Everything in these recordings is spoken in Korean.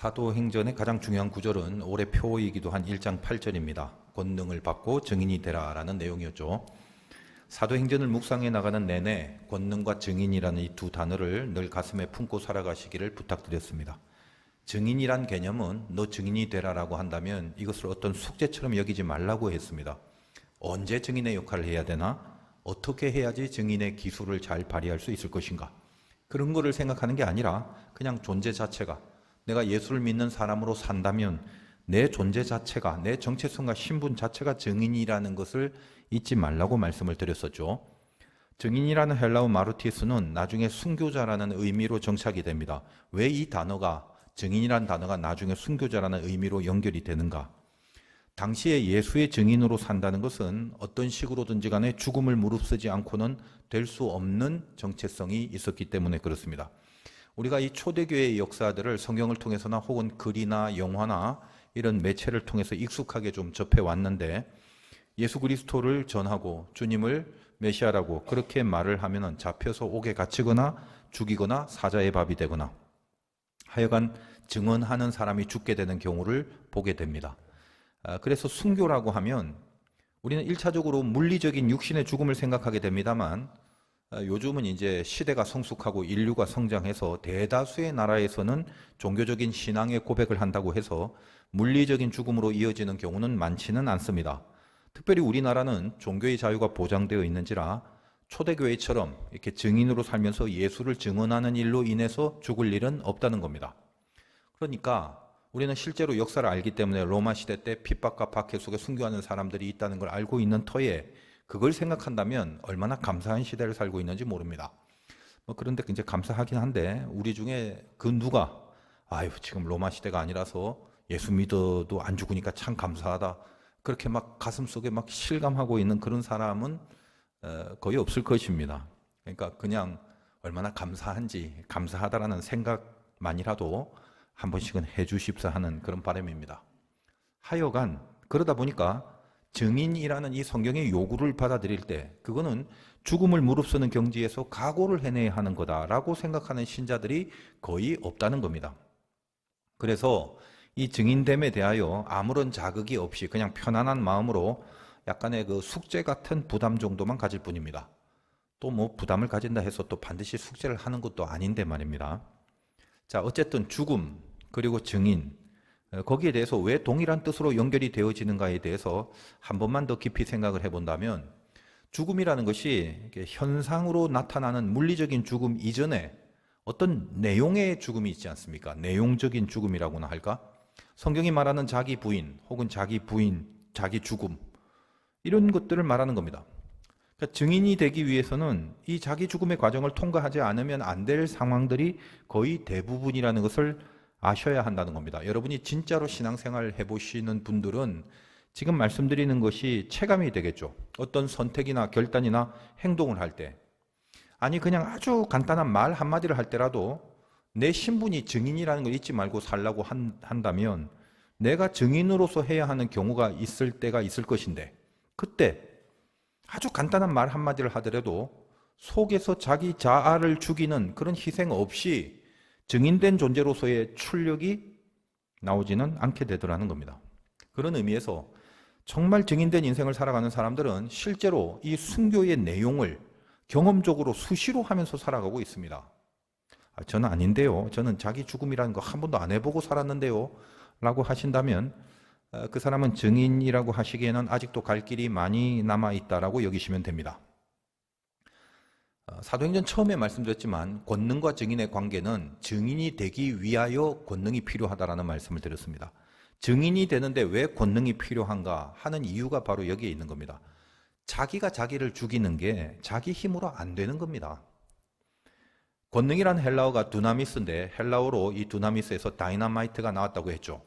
사도행전의 가장 중요한 구절은 올해 표이기도 한 1장 8절입니다. 권능을 받고 증인이 되라 라는 내용이었죠. 사도행전을 묵상해 나가는 내내 권능과 증인이라는 이 두 단어를 늘 가슴에 품고 살아가시기를 부탁드렸습니다. 증인이란 개념은 너 증인이 되라라고 한다면 이것을 어떤 숙제처럼 여기지 말라고 했습니다. 언제 증인의 역할을 해야 되나? 어떻게 해야지 증인의 기술을 잘 발휘할 수 있을 것인가? 그런 거를 생각하는 게 아니라 그냥 존재 자체가, 내가 예수를 믿는 사람으로 산다면 내 존재 자체가, 내 정체성과 신분 자체가 증인이라는 것을 잊지 말라고 말씀을 드렸었죠. 증인이라는 헬라어 마르티스는 나중에 순교자라는 의미로 정착이 됩니다. 왜 이 단어가, 증인이라는 단어가 나중에 순교자라는 의미로 연결이 되는가? 당시에 예수의 증인으로 산다는 것은 어떤 식으로든지 간에 죽음을 무릅쓰지 않고는 될 수 없는 정체성이 있었기 때문에 그렇습니다. 우리가 이 초대교회의 역사들을 성경을 통해서나 혹은 글이나 영화나 이런 매체를 통해서 익숙하게 좀 접해왔는데, 예수 그리스도를 전하고 주님을 메시아라고 그렇게 말을 하면 잡혀서 옥에 갇히거나 죽이거나 사자의 밥이 되거나 하여간 증언하는 사람이 죽게 되는 경우를 보게 됩니다. 그래서 순교라고 하면 우리는 1차적으로 물리적인 육신의 죽음을 생각하게 됩니다만, 요즘은 이제 시대가 성숙하고 인류가 성장해서 대다수의 나라에서는 종교적인 신앙의 고백을 한다고 해서 물리적인 죽음으로 이어지는 경우는 많지는 않습니다. 특별히 우리나라는 종교의 자유가 보장되어 있는지라 초대교회처럼 이렇게 증인으로 살면서 예수를 증언하는 일로 인해서 죽을 일은 없다는 겁니다. 그러니까 우리는 실제로 역사를 알기 때문에 로마 시대 때 핍박과 박해 속에 순교하는 사람들이 있다는 걸 알고 있는 터에 그걸 생각한다면 얼마나 감사한 시대를 살고 있는지 모릅니다. 그런데 이제 감사하긴 한데 우리 중에 그 누가 지금 로마 시대가 아니라서 예수 믿어도 안 죽으니까 참 감사하다, 그렇게 막 가슴속에 막 실감하고 있는 그런 사람은 거의 없을 것입니다. 그러니까 그냥 얼마나 감사한지, 감사하다라는 생각만이라도 한 번씩은 해주십사 하는 그런 바람입니다. 하여간 그러다 보니까 증인이라는 이 성경의 요구를 받아들일 때 그거는 죽음을 무릅쓰는 경지에서 각오를 해내야 하는 거다라고 생각하는 신자들이 거의 없다는 겁니다. 그래서 이 증인됨에 대하여 아무런 자극이 없이 그냥 편안한 마음으로 약간의 그 숙제 같은 부담 정도만 가질 뿐입니다. 또 뭐 부담을 가진다 해서 또 반드시 숙제를 하는 것도 아닌데 말입니다. 자, 어쨌든 죽음 그리고 증인, 거기에 대해서 왜 동일한 뜻으로 연결이 되어지는가에 대해서 한 번만 더 깊이 생각을 해본다면, 죽음이라는 것이 현상으로 나타나는 물리적인 죽음 이전에 어떤 내용의 죽음이 있지 않습니까? 내용적인 죽음이라고나 할까? 성경이 말하는 자기 부인 혹은 자기 부인, 자기 죽음, 이런 것들을 말하는 겁니다. 그러니까 증인이 되기 위해서는 이 자기 죽음의 과정을 통과하지 않으면 안 될 상황들이 거의 대부분이라는 것을 아셔야 한다는 겁니다. 여러분이 진짜로 신앙생활 해보시는 분들은 지금 말씀드리는 것이 체감이 되겠죠. 어떤 선택이나 결단이나 행동을 할 때, 아니 그냥 아주 간단한 말 한마디를 할 때라도 내 신분이 증인이라는 걸 잊지 말고 살라고 한다면 내가 증인으로서 해야 하는 경우가 있을 때가 있을 것인데, 그때 아주 간단한 말 한마디를 하더라도 속에서 자기 자아를 죽이는 그런 희생 없이 증인된 존재로서의 출력이 나오지는 않게 되더라는 겁니다. 그런 의미에서 정말 증인된 인생을 살아가는 사람들은 실제로 이 순교의 내용을 경험적으로 수시로 하면서 살아가고 있습니다. 저는 아닌데요, 저는 자기 죽음이라는 거 한 번도 안 해보고 살았는데요 라고 하신다면 그 사람은 증인이라고 하시기에는 아직도 갈 길이 많이 남아있다라고 여기시면 됩니다. 사도행전 처음에 말씀드렸지만 권능과 증인의 관계는 증인이 되기 위하여 권능이 필요하다라는 말씀을 드렸습니다. 증인이 되는데 왜 권능이 필요한가 하는 이유가 바로 여기에 있는 겁니다. 자기가 자기를 죽이는 게 자기 힘으로 안 되는 겁니다. 권능이라는 헬라어가 두나미스인데 헬라어로 이 두나미스에서 다이나마이트가 나왔다고 했죠.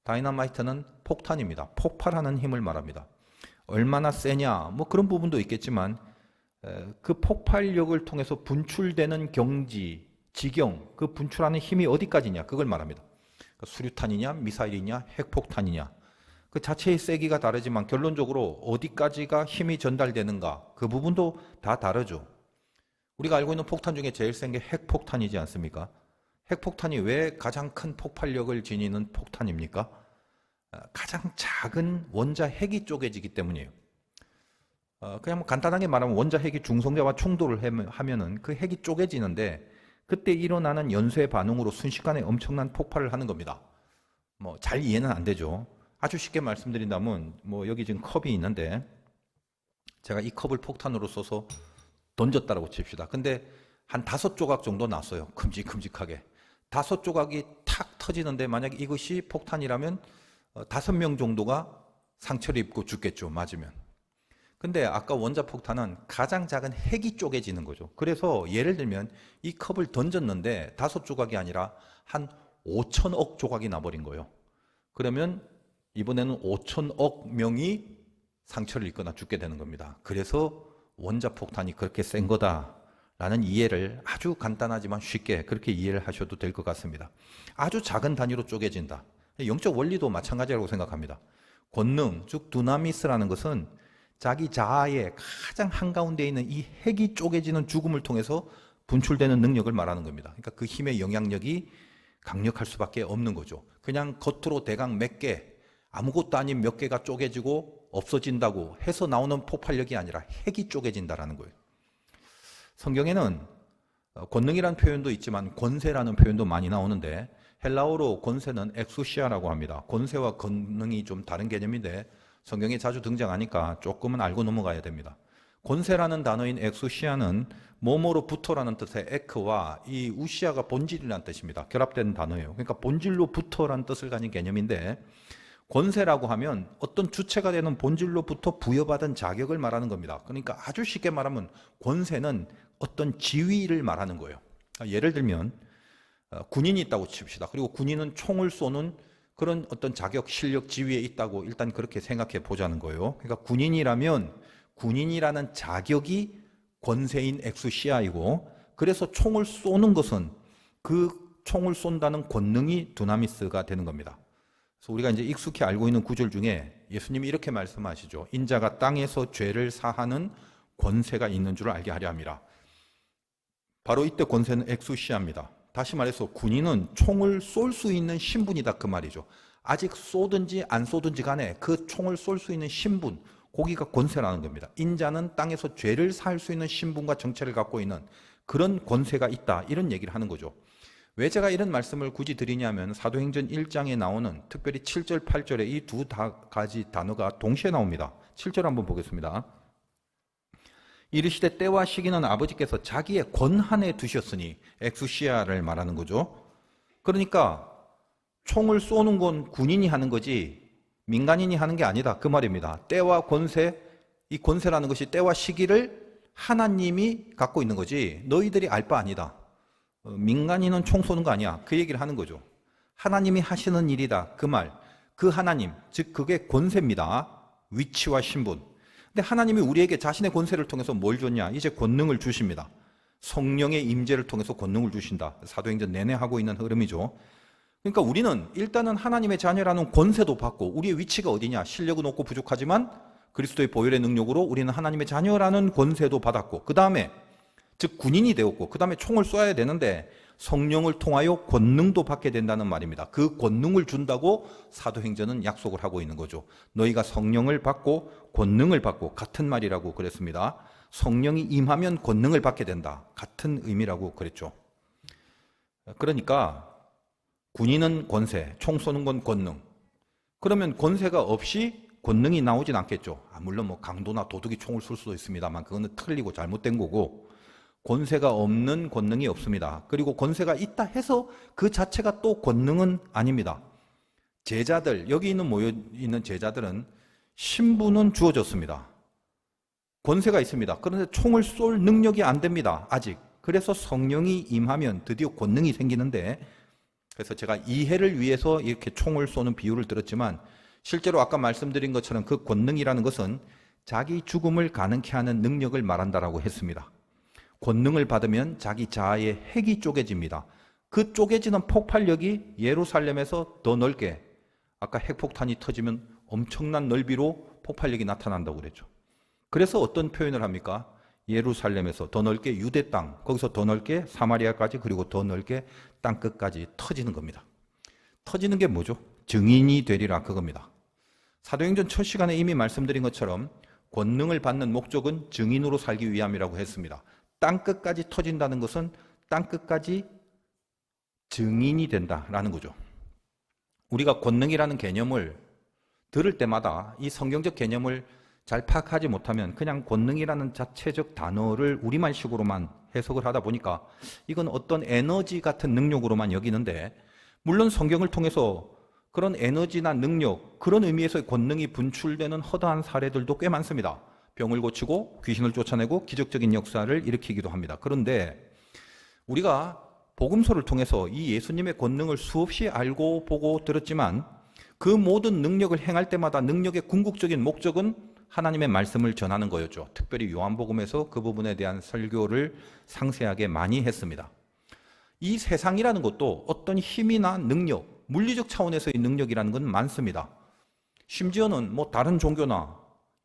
다이나마이트는 폭탄입니다. 폭발하는 힘을 말합니다. 얼마나 세냐 뭐 그런 부분도 있겠지만 그 폭발력을 통해서 분출되는 경지, 지경, 그 분출하는 힘이 어디까지냐 그걸 말합니다. 수류탄이냐 미사일이냐 핵폭탄이냐 그 자체의 세기가 다르지만 결론적으로 어디까지가 힘이 전달되는가 그 부분도 다 다르죠. 우리가 알고 있는 폭탄 중에 제일 센 게 핵폭탄이지 않습니까? 핵폭탄이 왜 가장 큰 폭발력을 지니는 폭탄입니까? 가장 작은 원자 핵이 쪼개지기 때문이에요. 그냥 간단하게 말하면 원자 핵이 중성자와 충돌을 하면은 그 핵이 쪼개지는데 그때 일어나는 연쇄 반응으로 순식간에 엄청난 폭발을 하는 겁니다. 잘 이해는 안 되죠. 아주 쉽게 말씀드린다면 여기 지금 컵이 있는데 제가 이 컵을 폭탄으로 쏘서 던졌다라고 칩시다. 근데 한 5조각 정도 났어요. 큼직큼직하게. 5조각이 탁 터지는데 만약에 이것이 폭탄이라면 5명 정도가 상처를 입고 죽겠죠. 맞으면. 근데 아까 원자폭탄은 가장 작은 핵이 쪼개지는 거죠. 그래서 예를 들면 이 컵을 던졌는데 5조각이 아니라 한 5천억 조각이 나버린 거예요. 그러면 이번에는 5천억 명이 상처를 입거나 죽게 되는 겁니다. 그래서 원자폭탄이 그렇게 센 거다라는 이해를 아주 간단하지만 쉽게 그렇게 이해를 하셔도 될 것 같습니다. 아주 작은 단위로 쪼개진다. 영적 원리도 마찬가지라고 생각합니다. 권능, 즉 두나미스라는 것은 자기 자아의 가장 한가운데 있는 이 핵이 쪼개지는 죽음을 통해서 분출되는 능력을 말하는 겁니다. 그러니까 그 힘의 영향력이 강력할 수밖에 없는 거죠. 그냥 겉으로 대강 몇 개, 아무것도 아닌 몇 개가 쪼개지고 없어진다고 해서 나오는 폭발력이 아니라 핵이 쪼개진다라는 거예요. 성경에는 권능이라는 표현도 있지만 권세라는 표현도 많이 나오는데 헬라어로 권세는 엑수시아라고 합니다. 권세와 권능이 좀 다른 개념인데 성경에 자주 등장하니까 조금은 알고 넘어가야 됩니다. 권세라는 단어인 엑수시아는 뭐뭐로부터라는 뜻의 에크와 이 우시아가 본질이라는 뜻입니다. 결합된 단어예요. 그러니까 본질로부터라는 뜻을 가진 개념인데 권세라고 하면 어떤 주체가 되는 본질로부터 부여받은 자격을 말하는 겁니다. 그러니까 아주 쉽게 말하면 권세는 어떤 지위를 말하는 거예요. 예를 들면 군인이 있다고 칩시다. 그리고 군인은 총을 쏘는 그런 어떤 자격, 실력, 지위에 있다고 일단 그렇게 생각해 보자는 거예요. 그러니까 군인이라면 군인이라는 자격이 권세인 엑수시아이고 그래서 총을 쏘는 것은 그 총을 쏜다는 권능이 두나미스가 되는 겁니다. 그래서 우리가 이제 익숙히 알고 있는 구절 중에 예수님이 이렇게 말씀하시죠. 인자가 땅에서 죄를 사하는 권세가 있는 줄 알게 하려 함이라. 바로 이때 권세는 엑수시아입니다. 다시 말해서 군인은 총을 쏠 수 있는 신분이다 그 말이죠. 아직 쏘든지 안 쏘든지 간에 그 총을 쏠 수 있는 신분, 거기가 권세라는 겁니다. 인자는 땅에서 죄를 사할 수 있는 신분과 정체를 갖고 있는 그런 권세가 있다 이런 얘기를 하는 거죠. 왜 제가 이런 말씀을 굳이 드리냐면 사도행전 1장에 나오는 특별히 7절, 8절에 이 두 가지 단어가 동시에 나옵니다. 7절 한번 보겠습니다. 이르시되 때와 시기는 아버지께서 자기의 권한에 두셨으니 엑수시아를 말하는 거죠. 그러니까 총을 쏘는 건 군인이 하는 거지 민간인이 하는 게 아니다 그 말입니다. 때와 권세, 이 권세라는 것이 때와 시기를 하나님이 갖고 있는 거지 너희들이 알 바 아니다. 민간인은 총 쏘는 거 아니야 그 얘기를 하는 거죠. 하나님이 하시는 일이다 그 말. 그 하나님, 즉 그게 권세입니다. 위치와 신분. 근데 하나님이 우리에게 자신의 권세를 통해서 뭘 줬냐? 이제 권능을 주십니다. 성령의 임재를 통해서 권능을 주신다. 사도행전 내내 하고 있는 흐름이죠. 그러니까 우리는 일단은 하나님의 자녀라는 권세도 받고 우리의 위치가 어디냐? 실력은 없고 부족하지만 그리스도의 보혈의 능력으로 우리는 하나님의 자녀라는 권세도 받았고 그 다음에 즉 군인이 되었고 그 다음에 총을 쏴야 되는데 성령을 통하여 권능도 받게 된다는 말입니다. 그 권능을 준다고 사도행전은 약속을 하고 있는 거죠. 너희가 성령을 받고 권능을 받고 같은 말이라고 그랬습니다. 성령이 임하면 권능을 받게 된다. 같은 의미라고 그랬죠. 그러니까 군인은 권세, 총 쏘는 건 권능. 그러면 권세가 없이 권능이 나오진 않겠죠. 물론 강도나 도둑이 총을 쏠 수도 있습니다만 그거는 틀리고 잘못된 거고 권세가 없는 권능이 없습니다. 그리고 권세가 있다 해서 그 자체가 또 권능은 아닙니다. 제자들, 여기 모여 있는 제자들은 신분은 주어졌습니다. 권세가 있습니다. 그런데 총을 쏠 능력이 안 됩니다. 아직. 그래서 성령이 임하면 드디어 권능이 생기는데 그래서 제가 이해를 위해서 이렇게 총을 쏘는 비유를 들었지만 실제로 아까 말씀드린 것처럼 그 권능이라는 것은 자기 죽음을 가능케 하는 능력을 말한다라고 했습니다. 권능을 받으면 자기 자아의 핵이 쪼개집니다. 그 쪼개지는 폭발력이 예루살렘에서 더 넓게 아까 핵폭탄이 터지면 엄청난 넓이로 폭발력이 나타난다고 그랬죠. 그래서 어떤 표현을 합니까? 예루살렘에서 더 넓게 유대 땅, 거기서 더 넓게 사마리아까지, 그리고 더 넓게 땅끝까지 터지는 겁니다. 터지는 게 뭐죠? 증인이 되리라, 그겁니다. 사도행전 첫 시간에 이미 말씀드린 것처럼 권능을 받는 목적은 증인으로 살기 위함이라고 했습니다. 땅끝까지 터진다는 것은 땅끝까지 증인이 된다라는 거죠. 우리가 권능이라는 개념을 들을 때마다 이 성경적 개념을 잘 파악하지 못하면 그냥 권능이라는 자체적 단어를 우리말식으로만 해석을 하다 보니까 이건 어떤 에너지 같은 능력으로만 여기는데, 물론 성경을 통해서 그런 에너지나 능력, 그런 의미에서의 권능이 분출되는 허다한 사례들도 꽤 많습니다. 병을 고치고 귀신을 쫓아내고 기적적인 역사를 일으키기도 합니다. 그런데 우리가 복음서를 통해서 이 예수님의 권능을 수없이 알고 보고 들었지만 그 모든 능력을 행할 때마다 능력의 궁극적인 목적은 하나님의 말씀을 전하는 거였죠. 특별히 요한복음에서 그 부분에 대한 설교를 상세하게 많이 했습니다. 이 세상이라는 것도 어떤 힘이나 능력, 물리적 차원에서의 능력이라는 건 많습니다. 심지어는 다른 종교나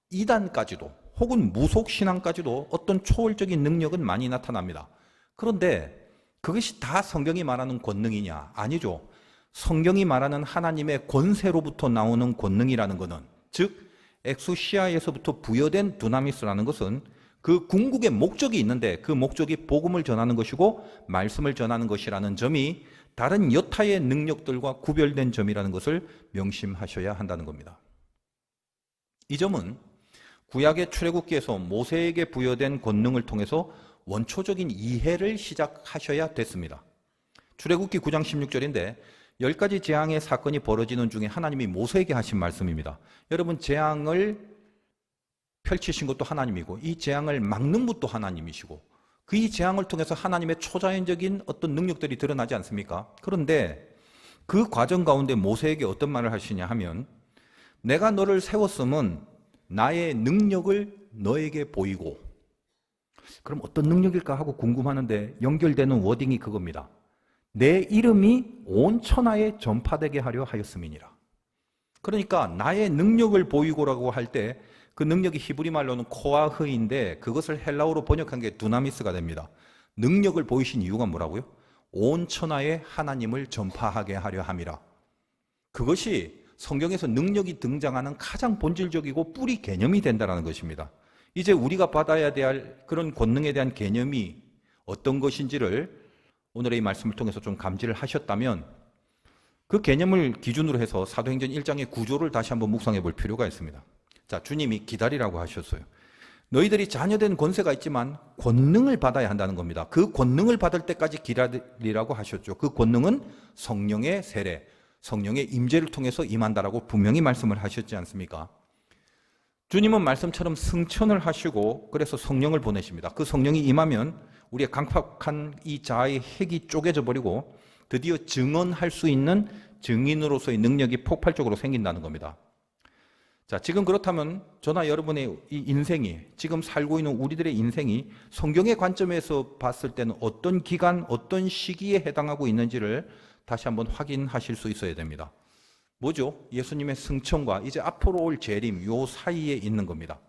이단까지도 혹은 무속신앙까지도 어떤 초월적인 능력은 많이 나타납니다. 그런데 그것이 다 성경이 말하는 권능이냐? 아니죠. 성경이 말하는 하나님의 권세로부터 나오는 권능이라는 것은, 즉 엑수시아에서부터 부여된 두나미스라는 것은 그 궁극의 목적이 있는데 그 목적이 복음을 전하는 것이고 말씀을 전하는 것이라는 점이 다른 여타의 능력들과 구별된 점이라는 것을 명심하셔야 한다는 겁니다. 이 점은 구약의 출애굽기에서 모세에게 부여된 권능을 통해서 원초적인 이해를 시작하셔야 됐습니다. 출애굽기 9장 16절인데 10가지 재앙의 사건이 벌어지는 중에 하나님이 모세에게 하신 말씀입니다. 여러분, 재앙을 펼치신 것도 하나님이고 이 재앙을 막는 것도 하나님이시고 그 이 재앙을 통해서 하나님의 초자연적인 어떤 능력들이 드러나지 않습니까? 그런데 그 과정 가운데 모세에게 어떤 말을 하시냐 하면, 내가 너를 세웠음은 나의 능력을 너에게 보이고, 그럼 어떤 능력일까 하고 궁금하는데 연결되는 워딩이 그겁니다. 내 이름이 온 천하에 전파되게 하려 하였음이니라. 그러니까 나의 능력을 보이고라고 할 때 그 능력이 히브리 말로는 코아흐인데 그것을 헬라어로 번역한 게 두나미스가 됩니다. 능력을 보이신 이유가 뭐라고요? 온 천하에 하나님을 전파하게 하려 함이라. 그것이 성경에서 능력이 등장하는 가장 본질적이고 뿌리 개념이 된다는 것입니다. 이제 우리가 받아야 될 그런 권능에 대한 개념이 어떤 것인지를 오늘의 이 말씀을 통해서 좀 감지를 하셨다면 그 개념을 기준으로 해서 사도행전 1장의 구조를 다시 한번 묵상해 볼 필요가 있습니다. 자, 주님이 기다리라고 하셨어요. 너희들이 자녀된 권세가 있지만 권능을 받아야 한다는 겁니다. 그 권능을 받을 때까지 기다리라고 하셨죠. 그 권능은 성령의 세례, 성령의 임재를 통해서 임한다라고 분명히 말씀을 하셨지 않습니까? 주님은 말씀처럼 승천을 하시고 그래서 성령을 보내십니다. 그 성령이 임하면 우리의 강팍한 이 자아의 핵이 쪼개져 버리고 드디어 증언할 수 있는 증인으로서의 능력이 폭발적으로 생긴다는 겁니다. 자, 지금 그렇다면 저나 여러분의 이 인생이, 지금 살고 있는 우리들의 인생이 성경의 관점에서 봤을 때는 어떤 기간, 어떤 시기에 해당하고 있는지를 다시 한번 확인하실 수 있어야 됩니다. 뭐죠? 예수님의 승천과 이제 앞으로 올 재림, 요 사이에 있는 겁니다.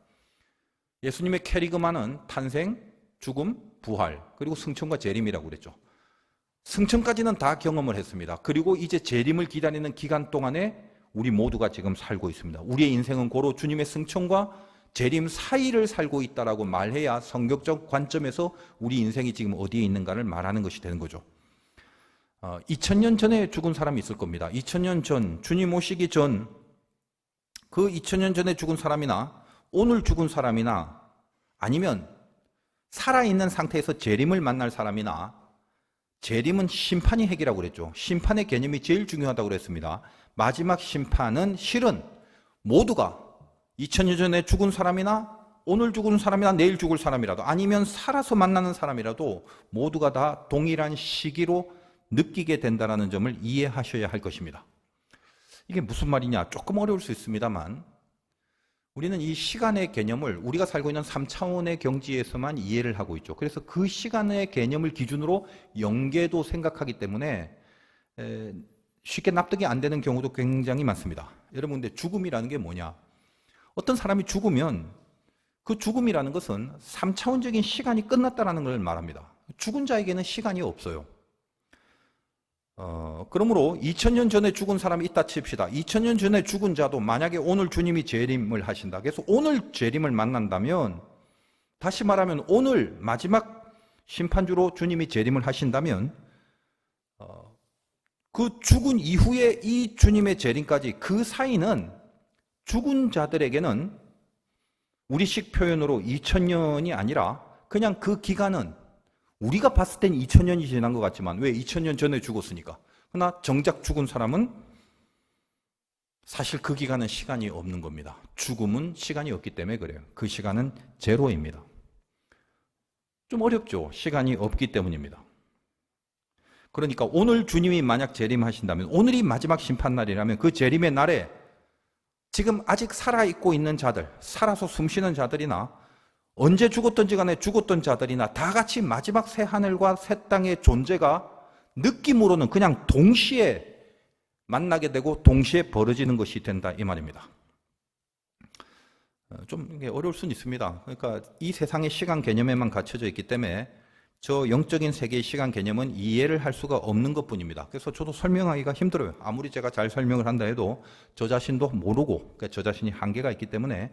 예수님의 캐리그마는 탄생, 죽음, 부활, 그리고 승천과 재림이라고 그랬죠. 승천까지는 다 경험을 했습니다. 그리고 이제 재림을 기다리는 기간 동안에 우리 모두가 지금 살고 있습니다. 우리의 인생은 고로 주님의 승천과 재림 사이를 살고 있다라고 말해야 성경적 관점에서 우리 인생이 지금 어디에 있는가를 말하는 것이 되는 거죠. 2000년 전에 죽은 사람이 있을 겁니다. 2000년 전, 주님 오시기 전, 그 2000년 전에 죽은 사람이나 오늘 죽은 사람이나 아니면 살아있는 상태에서 재림을 만날 사람이나, 재림은 심판이 핵이라고 그랬죠. 심판의 개념이 제일 중요하다고 그랬습니다. 마지막 심판은 실은 모두가 2000년 전에 죽은 사람이나 오늘 죽은 사람이나 내일 죽을 사람이라도 아니면 살아서 만나는 사람이라도 모두가 다 동일한 시기로 느끼게 된다는 점을 이해하셔야 할 것입니다. 이게 무슨 말이냐? 조금 어려울 수 있습니다만 우리는 이 시간의 개념을 우리가 살고 있는 3차원의 경지에서만 이해를 하고 있죠. 그래서 그 시간의 개념을 기준으로 영계도 생각하기 때문에 쉽게 납득이 안 되는 경우도 굉장히 많습니다. 여러분, 근데 죽음이라는 게 뭐냐? 어떤 사람이 죽으면 그 죽음이라는 것은 3차원적인 시간이 끝났다는 걸 말합니다. 죽은 자에게는 시간이 없어요. 그러므로 2000년 전에 죽은 사람이 있다 칩시다. 2000년 전에 죽은 자도 만약에 오늘 주님이 재림을 하신다. 그래서 오늘 재림을 만난다면, 다시 말하면 오늘 마지막 심판주로 주님이 재림을 하신다면, 그 죽은 이후에 이 주님의 재림까지 그 사이는 죽은 자들에게는 우리식 표현으로 2000년이 아니라 그냥 그 기간은 우리가 봤을 땐 2000년이 지난 것 같지만, 왜 2000년 전에 죽었으니까. 그러나 정작 죽은 사람은 사실 그 기간은 시간이 없는 겁니다. 죽음은 시간이 없기 때문에 그래요. 그 시간은 제로입니다. 좀 어렵죠. 시간이 없기 때문입니다. 그러니까 오늘 주님이 만약 재림하신다면, 오늘이 마지막 심판날이라면 그 재림의 날에 지금 아직 살아있고 있는 자들, 살아서 숨쉬는 자들이나 언제 죽었던지 간에 죽었던 자들이나 다 같이 마지막 새 하늘과 새 땅의 존재가 느낌으로는 그냥 동시에 만나게 되고 동시에 벌어지는 것이 된다, 이 말입니다. 좀 어려울 수는 있습니다. 그러니까 이 세상의 시간 개념에만 갇혀져 있기 때문에 저 영적인 세계의 시간 개념은 이해를 할 수가 없는 것뿐입니다. 그래서 저도 설명하기가 힘들어요. 아무리 제가 잘 설명을 한다 해도 저 자신도 모르고, 그러니까 저 자신이 한계가 있기 때문에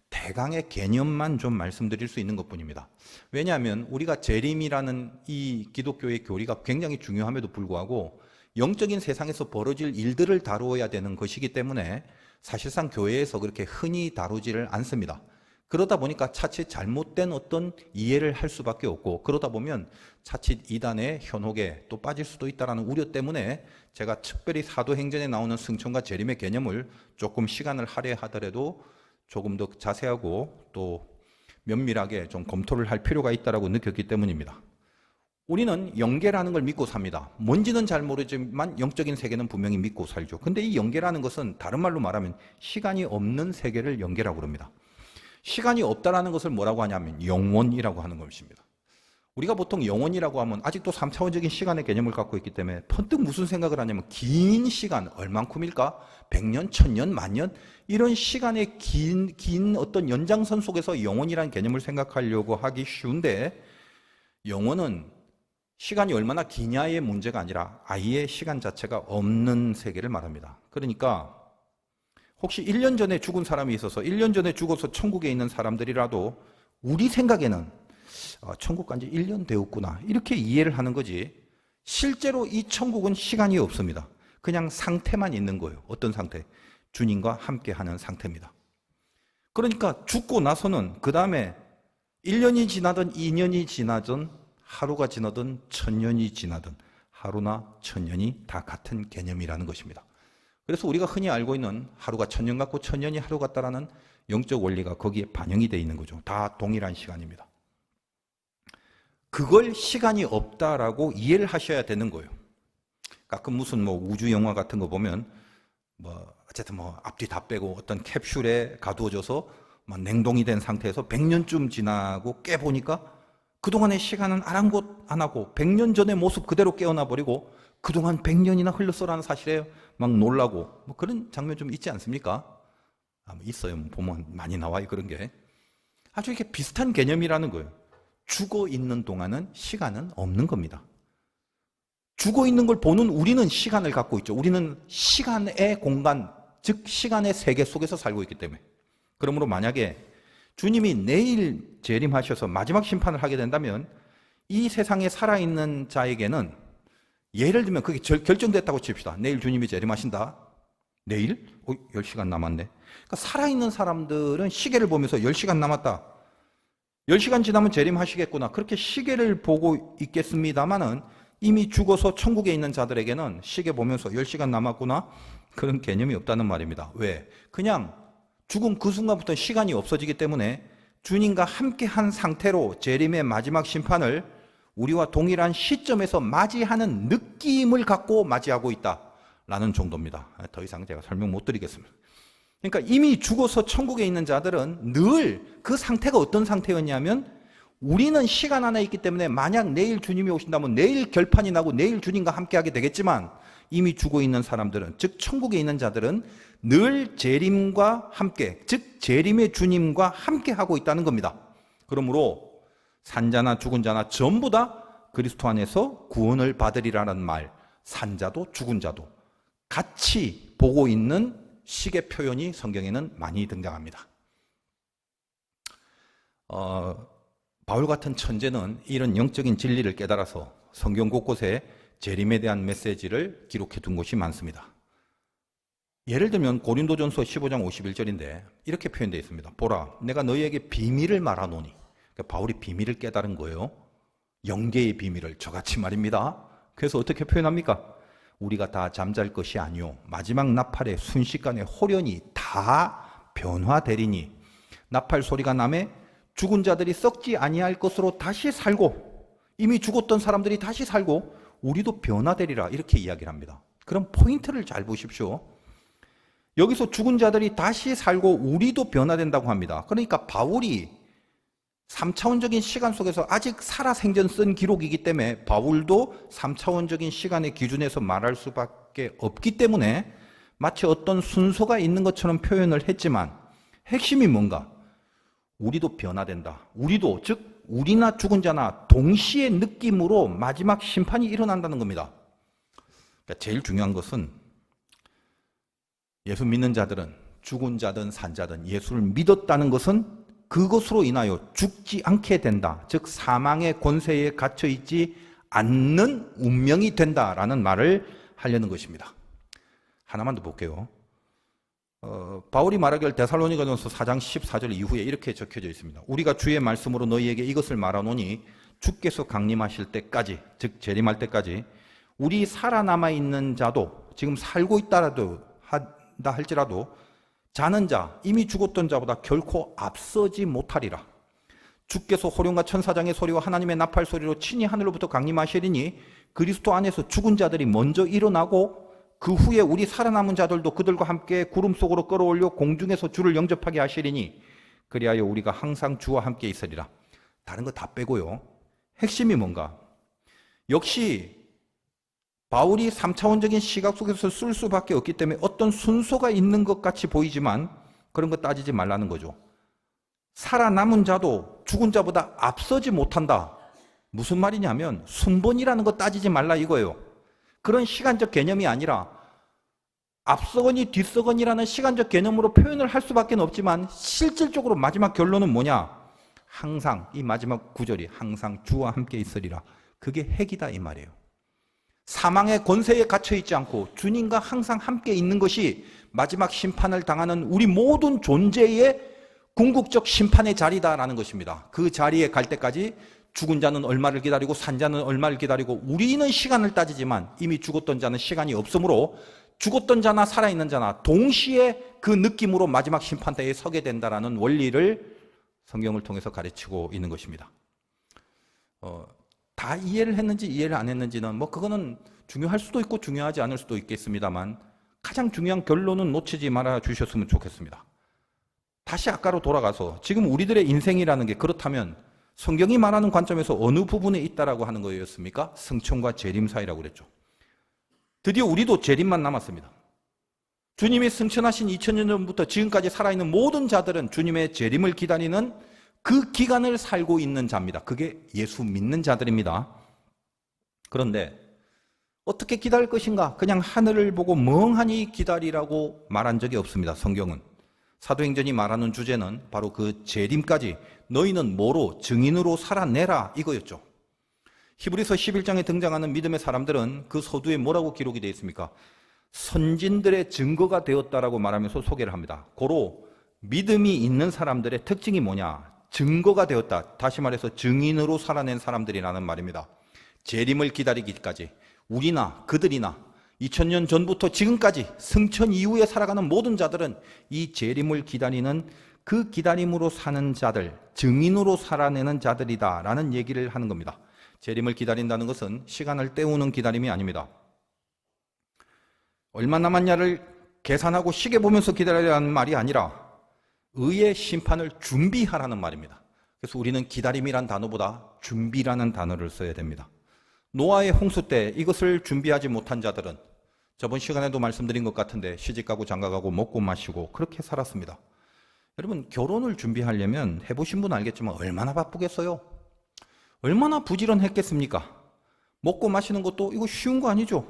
대강의 개념만 좀 말씀드릴 수 있는 것뿐입니다. 왜냐하면 우리가 재림이라는 이 기독교의 교리가 굉장히 중요함에도 불구하고 영적인 세상에서 벌어질 일들을 다루어야 되는 것이기 때문에 사실상 교회에서 그렇게 흔히 다루지를 않습니다. 그러다 보니까 차칫 잘못된 어떤 이해를 할 수밖에 없고, 그러다 보면 차칫 이단의 현혹에 또 빠질 수도 있다는 우려 때문에 제가 특별히 사도행전에 나오는 승천과 재림의 개념을 조금 시간을 할애하더라도 조금 더 자세하고 또 면밀하게 좀 검토를 할 필요가 있다고 느꼈기 때문입니다. 우리는 영계라는 걸 믿고 삽니다. 뭔지는 잘 모르지만 영적인 세계는 분명히 믿고 살죠. 근데 이 영계라는 것은 다른 말로 말하면 시간이 없는 세계를 영계라고 그럽니다. 시간이 없다라는 것을 뭐라고 하냐면 영원이라고 하는 것입니다. 우리가 보통 영원이라고 하면 아직도 3차원적인 시간의 개념을 갖고 있기 때문에 번뜩 무슨 생각을 하냐면 긴 시간, 얼만큼일까? 100년, 1000년, 만년? 이런 시간의 긴 어떤 연장선 속에서 영원이라는 개념을 생각하려고 하기 쉬운데, 영원은 시간이 얼마나 기냐의 문제가 아니라 아예 시간 자체가 없는 세계를 말합니다. 그러니까 혹시 1년 전에 죽은 사람이 있어서 1년 전에 죽어서 천국에 있는 사람들이라도 우리 생각에는 천국 간 지 1년 되었구나 이렇게 이해를 하는 거지, 실제로 이 천국은 시간이 없습니다. 그냥 상태만 있는 거예요. 어떤 상태? 주님과 함께하는 상태입니다. 그러니까 죽고 나서는 그 다음에 1년이 지나든 2년이 지나든 하루가 지나든 1000년이 지나든 하루나 1000년이 다 같은 개념이라는 것입니다. 그래서 우리가 흔히 알고 있는 하루가 1000년 같고 1000년이 하루 같다라는 영적 원리가 거기에 반영이 되어 있는 거죠. 다 동일한 시간입니다. 그걸 시간이 없다라고 이해를 하셔야 되는 거예요. 가끔 무슨 우주 영화 같은 거 보면 어쨌든 앞뒤 다 빼고 어떤 캡슐에 가두어져서 냉동이 된 상태에서 100년쯤 지나고 깨보니까 그동안의 시간은 아랑곳 안 하고 100년 전의 모습 그대로 깨어나 버리고 그동안 100년이나 흘렀어라는 사실에 막 놀라고 그런 장면 좀 있지 않습니까? 있어요. 보면 많이 나와요. 그런 게. 아주 이렇게 비슷한 개념이라는 거예요. 죽어 있는 동안은 시간은 없는 겁니다. 죽어 있는 걸 보는 우리는 시간을 갖고 있죠. 우리는 시간의 공간, 즉 시간의 세계 속에서 살고 있기 때문에. 그러므로 만약에 주님이 내일 재림하셔서 마지막 심판을 하게 된다면 이 세상에 살아있는 자에게는, 예를 들면 그게 결정됐다고 칩시다. 내일 주님이 재림하신다. 내일? 10시간 남았네. 그러니까 살아있는 사람들은 시계를 보면서 10시간 남았다. 10시간 지나면 재림하시겠구나. 그렇게 시계를 보고 있겠습니다만은 이미 죽어서 천국에 있는 자들에게는 시계 보면서 10시간 남았구나. 그런 개념이 없다는 말입니다. 왜? 그냥 죽은 그 순간부터 시간이 없어지기 때문에 주님과 함께한 상태로 재림의 마지막 심판을 우리와 동일한 시점에서 맞이하는 느낌을 갖고 맞이하고 있다라는 정도입니다. 더 이상 제가 설명 못 드리겠습니다. 그러니까 이미 죽어서 천국에 있는 자들은 늘 그 상태가 어떤 상태였냐면 우리는 시간 안에 있기 때문에 만약 내일 주님이 오신다면 내일 결판이 나고 내일 주님과 함께하게 되겠지만, 이미 죽어 있는 사람들은, 즉 천국에 있는 자들은 늘 재림과 함께, 즉 재림의 주님과 함께하고 있다는 겁니다. 그러므로 산자나 죽은 자나 전부 다 그리스도 안에서 구원을 받으리라는 말, 산자도 죽은 자도 같이 보고 있는 식의 표현이 성경에는 많이 등장합니다. 바울 같은 천재는 이런 영적인 진리를 깨달아서 성경 곳곳에 재림에 대한 메시지를 기록해 둔 곳이 많습니다. 예를 들면 고린도전서 15장 51절인데 이렇게 표현되어 있습니다. 보라, 내가 너희에게 비밀을 말하노니. 그러니까 바울이 비밀을 깨달은 거예요. 영계의 비밀을, 저같이 말입니다. 그래서 어떻게 표현합니까? 우리가 다 잠잘 것이 아니요 마지막 나팔의 순식간에 홀연히 다 변화되리니 나팔 소리가 나매 죽은 자들이 썩지 아니할 것으로 다시 살고, 이미 죽었던 사람들이 다시 살고 우리도 변화되리라, 이렇게 이야기를 합니다. 그럼 포인트를 잘 보십시오. 여기서 죽은 자들이 다시 살고 우리도 변화된다고 합니다. 그러니까 바울이 3차원적인 시간 속에서 아직 살아생전 쓴 기록이기 때문에 바울도 3차원적인 시간의 기준에서 말할 수밖에 없기 때문에 마치 어떤 순서가 있는 것처럼 표현을 했지만, 핵심이 뭔가? 우리도 변화된다. 우리도, 즉 우리나 죽은 자나 동시에 느낌으로 마지막 심판이 일어난다는 겁니다. 그러니까 제일 중요한 것은 예수 믿는 자들은, 죽은 자든 산 자든 예수를 믿었다는 것은 그것으로 인하여 죽지 않게 된다. 즉 사망의 권세에 갇혀 있지 않는 운명이 된다라는 말을 하려는 것입니다. 하나만 더 볼게요. 바울이 말하길 데살로니가전서 4장 14절 이후에 이렇게 적혀져 있습니다. 우리가 주의 말씀으로 너희에게 이것을 말하노니 주께서 강림하실 때까지, 즉 재림할 때까지 우리 살아남아 있는 자도, 지금 살고 있다 할지라도 자는 자, 이미 죽었던 자보다 결코 앞서지 못하리라. 주께서 호령과 천사장의 소리와 하나님의 나팔 소리로 친히 하늘로부터 강림하시리니 그리스도 안에서 죽은 자들이 먼저 일어나고 그 후에 우리 살아남은 자들도 그들과 함께 구름 속으로 끌어올려 공중에서 주를 영접하게 하시리니 그리하여 우리가 항상 주와 함께 있으리라. 다른 거 다 빼고요. 핵심이 뭔가? 역시 바울이 3차원적인 시각 속에서 쓸 수밖에 없기 때문에 어떤 순서가 있는 것 같이 보이지만 그런 거 따지지 말라는 거죠. 살아남은 자도 죽은 자보다 앞서지 못한다. 무슨 말이냐면 순번이라는 거 따지지 말라 이거예요. 그런 시간적 개념이 아니라 앞서거니 뒤서거니라는 시간적 개념으로 표현을 할 수밖에 없지만 실질적으로 마지막 결론은 뭐냐? 항상, 이 마지막 구절이 항상 주와 함께 있으리라. 그게 핵이다 이 말이에요. 사망의 권세에 갇혀 있지 않고 주님과 항상 함께 있는 것이 마지막 심판을 당하는 우리 모든 존재의 궁극적 심판의 자리다라는 것입니다. 그 자리에 갈 때까지 죽은 자는 얼마를 기다리고 산 자는 얼마를 기다리고 우리는 시간을 따지지만 이미 죽었던 자는 시간이 없으므로 죽었던 자나 살아있는 자나 동시에 그 느낌으로 마지막 심판대에 서게 된다라는 원리를 성경을 통해서 가르치고 있는 것입니다. 다 이해를 했는지 이해를 안 했는지는 그거는 중요할 수도 있고 중요하지 않을 수도 있겠습니다만 가장 중요한 결론은 놓치지 말아 주셨으면 좋겠습니다. 다시 아까로 돌아가서 지금 우리들의 인생이라는 게 그렇다면 성경이 말하는 관점에서 어느 부분에 있다라고 하는 거였습니까? 승천과 재림 사이라고 그랬죠. 드디어 우리도 재림만 남았습니다. 주님이 승천하신 2000년 전부터 지금까지 살아있는 모든 자들은 주님의 재림을 기다리는 그 기간을 살고 있는 자입니다. 그게 예수 믿는 자들입니다. 그런데 어떻게 기다릴 것인가? 그냥 하늘을 보고 멍하니 기다리라고 말한 적이 없습니다. 성경은. 사도행전이 말하는 주제는 바로 그 재림까지 너희는 뭐로? 증인으로 살아내라 이거였죠. 히브리서 11장에 등장하는 믿음의 사람들은 그 서두에 뭐라고 기록이 되어 있습니까? 선진들의 증거가 되었다라고 말하면서 소개를 합니다. 고로 믿음이 있는 사람들의 특징이 뭐냐? 증거가 되었다. 다시 말해서 증인으로 살아낸 사람들이라는 말입니다. 재림을 기다리기까지 우리나 그들이나 2000년 전부터 지금까지 승천 이후에 살아가는 모든 자들은 이 재림을 기다리는 그 기다림으로 사는 자들, 증인으로 살아내는 자들이다라는 얘기를 하는 겁니다. 재림을 기다린다는 것은 시간을 때우는 기다림이 아닙니다. 얼마 남았냐를 계산하고 시계 보면서 기다리라는 말이 아니라 의의 심판을 준비하라는 말입니다. 그래서 우리는 기다림이란 단어보다 준비라는 단어를 써야 됩니다. 노아의 홍수 때 이것을 준비하지 못한 자들은 저번 시간에도 말씀드린 것 같은데 시집가고 장가가고 먹고 마시고 그렇게 살았습니다. 여러분, 결혼을 준비하려면 해보신 분 알겠지만 얼마나 바쁘겠어요? 얼마나 부지런했겠습니까? 먹고 마시는 것도 이거 쉬운 거 아니죠?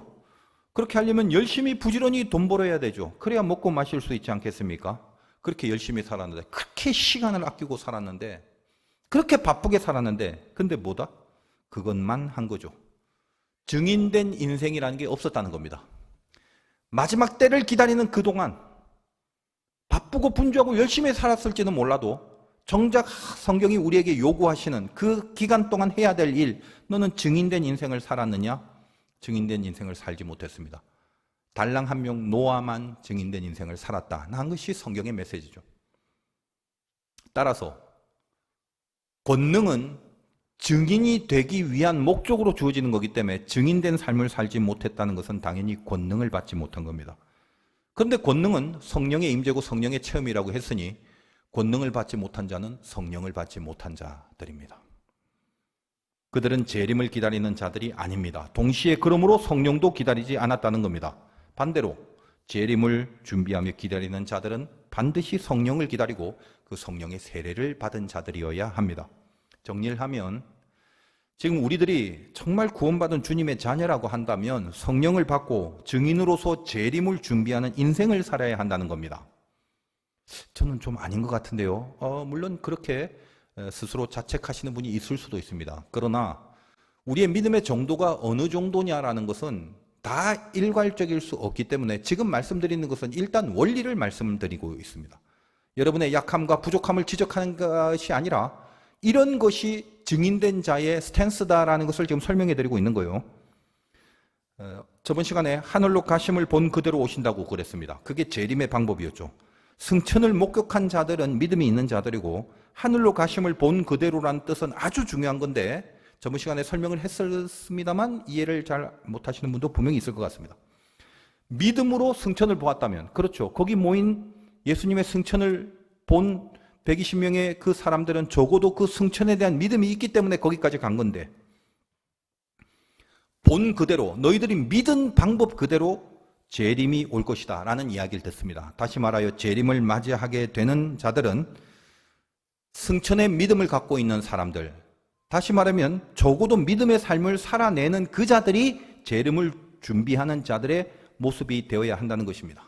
그렇게 하려면 열심히 부지런히 돈 벌어야 되죠. 그래야 먹고 마실 수 있지 않겠습니까? 그렇게 열심히 살았는데, 그렇게 시간을 아끼고 살았는데, 그렇게 바쁘게 살았는데, 근데 뭐다? 그것만 한 거죠. 증인된 인생이라는 게 없었다는 겁니다. 마지막 때를 기다리는 그동안 바쁘고 분주하고 열심히 살았을지는 몰라도 정작 성경이 우리에게 요구하시는 그 기간 동안 해야 될 일, 너는 증인된 인생을 살았느냐? 증인된 인생을 살지 못했습니다. 달랑 한 명 노아만 증인된 인생을 살았다 한 것이 성경의 메시지죠. 따라서 권능은 증인이 되기 위한 목적으로 주어지는 거기 때문에 증인된 삶을 살지 못했다는 것은 당연히 권능을 받지 못한 겁니다. 그런데 권능은 성령의 임재고 성령의 체험이라고 했으니 권능을 받지 못한 자는 성령을 받지 못한 자들입니다. 그들은 재림을 기다리는 자들이 아닙니다. 동시에 그러므로 성령도 기다리지 않았다는 겁니다. 반대로 재림을 준비하며 기다리는 자들은 반드시 성령을 기다리고 그 성령의 세례를 받은 자들이어야 합니다. 정리를 하면 지금 우리들이 정말 구원받은 주님의 자녀라고 한다면 성령을 받고 증인으로서 재림을 준비하는 인생을 살아야 한다는 겁니다. 저는 좀 아닌 것 같은데요. 물론 그렇게 스스로 자책하시는 분이 있을 수도 있습니다. 그러나 우리의 믿음의 정도가 어느 정도냐라는 것은 다 일괄적일 수 없기 때문에 지금 말씀드리는 것은 일단 원리를 말씀드리고 있습니다. 여러분의 약함과 부족함을 지적하는 것이 아니라 이런 것이 증인된 자의 스탠스다라는 것을 지금 설명해 드리고 있는 거예요. 저번 시간에 하늘로 가심을 본 그대로 오신다고 그랬습니다. 그게 재림의 방법이었죠. 승천을 목격한 자들은 믿음이 있는 자들이고 하늘로 가심을 본 그대로라는 뜻은 아주 중요한 건데 저번 시간에 설명을 했었습니다만 이해를 잘 못하시는 분도 분명히 있을 것 같습니다. 믿음으로 승천을 보았다면, 그렇죠, 거기 모인 예수님의 승천을 본 120명의 그 사람들은 적어도 그 승천에 대한 믿음이 있기 때문에 거기까지 간 건데, 본 그대로 너희들이 믿은 방법 그대로 재림이 올 것이다 라는 이야기를 듣습니다. 다시 말하여 재림을 맞이하게 되는 자들은 승천의 믿음을 갖고 있는 사람들, 다시 말하면 적어도 믿음의 삶을 살아내는 그 자들이 재림을 준비하는 자들의 모습이 되어야 한다는 것입니다.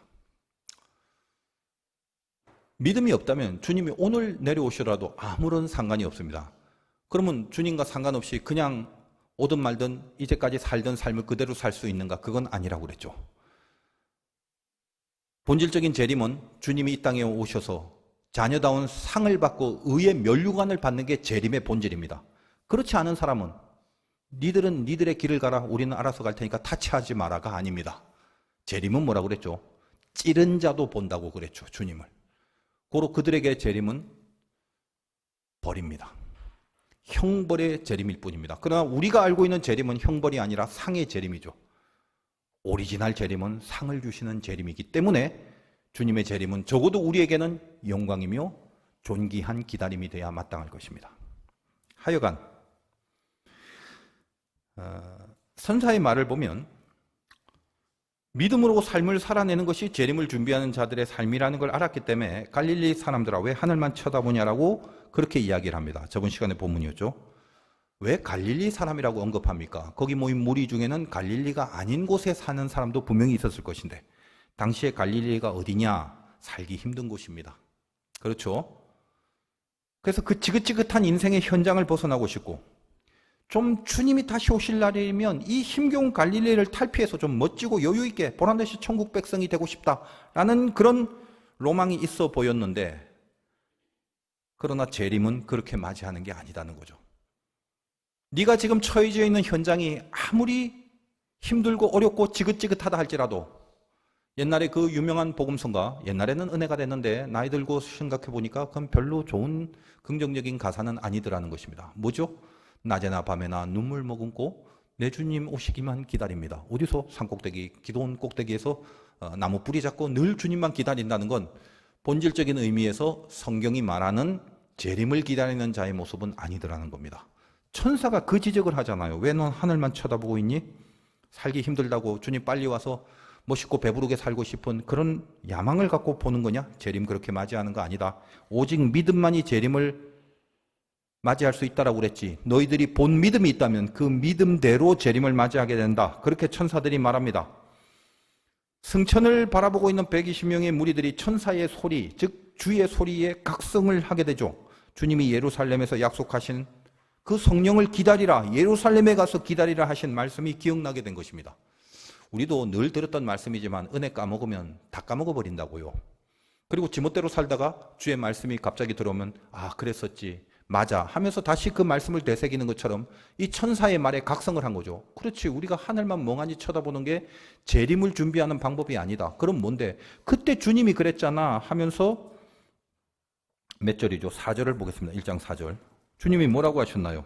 믿음이 없다면 주님이 오늘 내려오시더라도 아무런 상관이 없습니다. 그러면 주님과 상관없이 그냥 오든 말든 이제까지 살던 삶을 그대로 살 수 있는가? 그건 아니라고 그랬죠. 본질적인 재림은 주님이 이 땅에 오셔서 자녀다운 상을 받고 의의 면류관을 받는 게 재림의 본질입니다. 그렇지 않은 사람은 니들은 니들의 길을 가라, 우리는 알아서 갈 테니까 타치하지 마라가 아닙니다. 재림은 뭐라고 그랬죠? 찌른 자도 본다고 그랬죠, 주님을. 고로 그들에게 재림은 벌입니다. 형벌의 재림일 뿐입니다. 그러나 우리가 알고 있는 재림은 형벌이 아니라 상의 재림이죠. 오리지널 재림은 상을 주시는 재림이기 때문에 주님의 재림은 적어도 우리에게는 영광이며 존귀한 기다림이 돼야 마땅할 것입니다. 하여간 선사의 말을 보면 믿음으로 삶을 살아내는 것이 재림을 준비하는 자들의 삶이라는 걸 알았기 때문에 갈릴리 사람들아 왜 하늘만 쳐다보냐라고 그렇게 이야기를 합니다. 저번 시간에 본문이었죠. 왜 갈릴리 사람이라고 언급합니까? 거기 모인 무리 중에는 갈릴리가 아닌 곳에 사는 사람도 분명히 있었을 것인데 당시에 갈릴리가 어디냐? 살기 힘든 곳입니다. 그렇죠? 그래서 그 지긋지긋한 인생의 현장을 벗어나고 싶고 좀 주님이 다시 오실 날이면 이 힘겨운 갈릴리를 탈피해서 좀 멋지고 여유 있게 보란듯이 천국 백성이 되고 싶다라는 그런 로망이 있어 보였는데 그러나 재림은 그렇게 맞이하는 게 아니다는 거죠. 네가 지금 처해져 있는 현장이 아무리 힘들고 어렵고 지긋지긋하다 할지라도 옛날에 그 유명한 복음성가, 옛날에는 은혜가 됐는데 나이 들고 생각해 보니까 그건 별로 좋은 긍정적인 가사는 아니더라는 것입니다. 뭐죠? 낮에나 밤에나 눈물 머금고 내 주님 오시기만 기다립니다. 어디서? 산꼭대기, 기도원 꼭대기에서 나무 뿌리 잡고 늘 주님만 기다린다는 건 본질적인 의미에서 성경이 말하는 재림을 기다리는 자의 모습은 아니더라는 겁니다. 천사가 그 지적을 하잖아요. 왜 넌 하늘만 쳐다보고 있니? 살기 힘들다고 주님 빨리 와서 멋있고 배부르게 살고 싶은 그런 야망을 갖고 보는 거냐? 재림 그렇게 맞이하는 거 아니다. 오직 믿음만이 재림을 맞이할 수 있다라고 그랬지. 너희들이 본 믿음이 있다면 그 믿음대로 재림을 맞이하게 된다. 그렇게 천사들이 말합니다. 승천을 바라보고 있는 120명의 무리들이 천사의 소리, 즉 주의 소리에 각성을 하게 되죠. 주님이 예루살렘에서 약속하신 그 성령을 기다리라, 예루살렘에 가서 기다리라 하신 말씀이 기억나게 된 것입니다. 우리도 늘 들었던 말씀이지만 은혜 까먹으면 다 까먹어버린다고요. 그리고 지멋대로 살다가 주의 말씀이 갑자기 들어오면 아 그랬었지, 맞아 하면서 다시 그 말씀을 되새기는 것처럼 이 천사의 말에 각성을 한 거죠. 그렇지, 우리가 하늘만 멍하니 쳐다보는 게 재림을 준비하는 방법이 아니다. 그럼 뭔데? 그때 주님이 그랬잖아 하면서 몇 절이죠? 4절을 보겠습니다. 1장 4절. 주님이 뭐라고 하셨나요?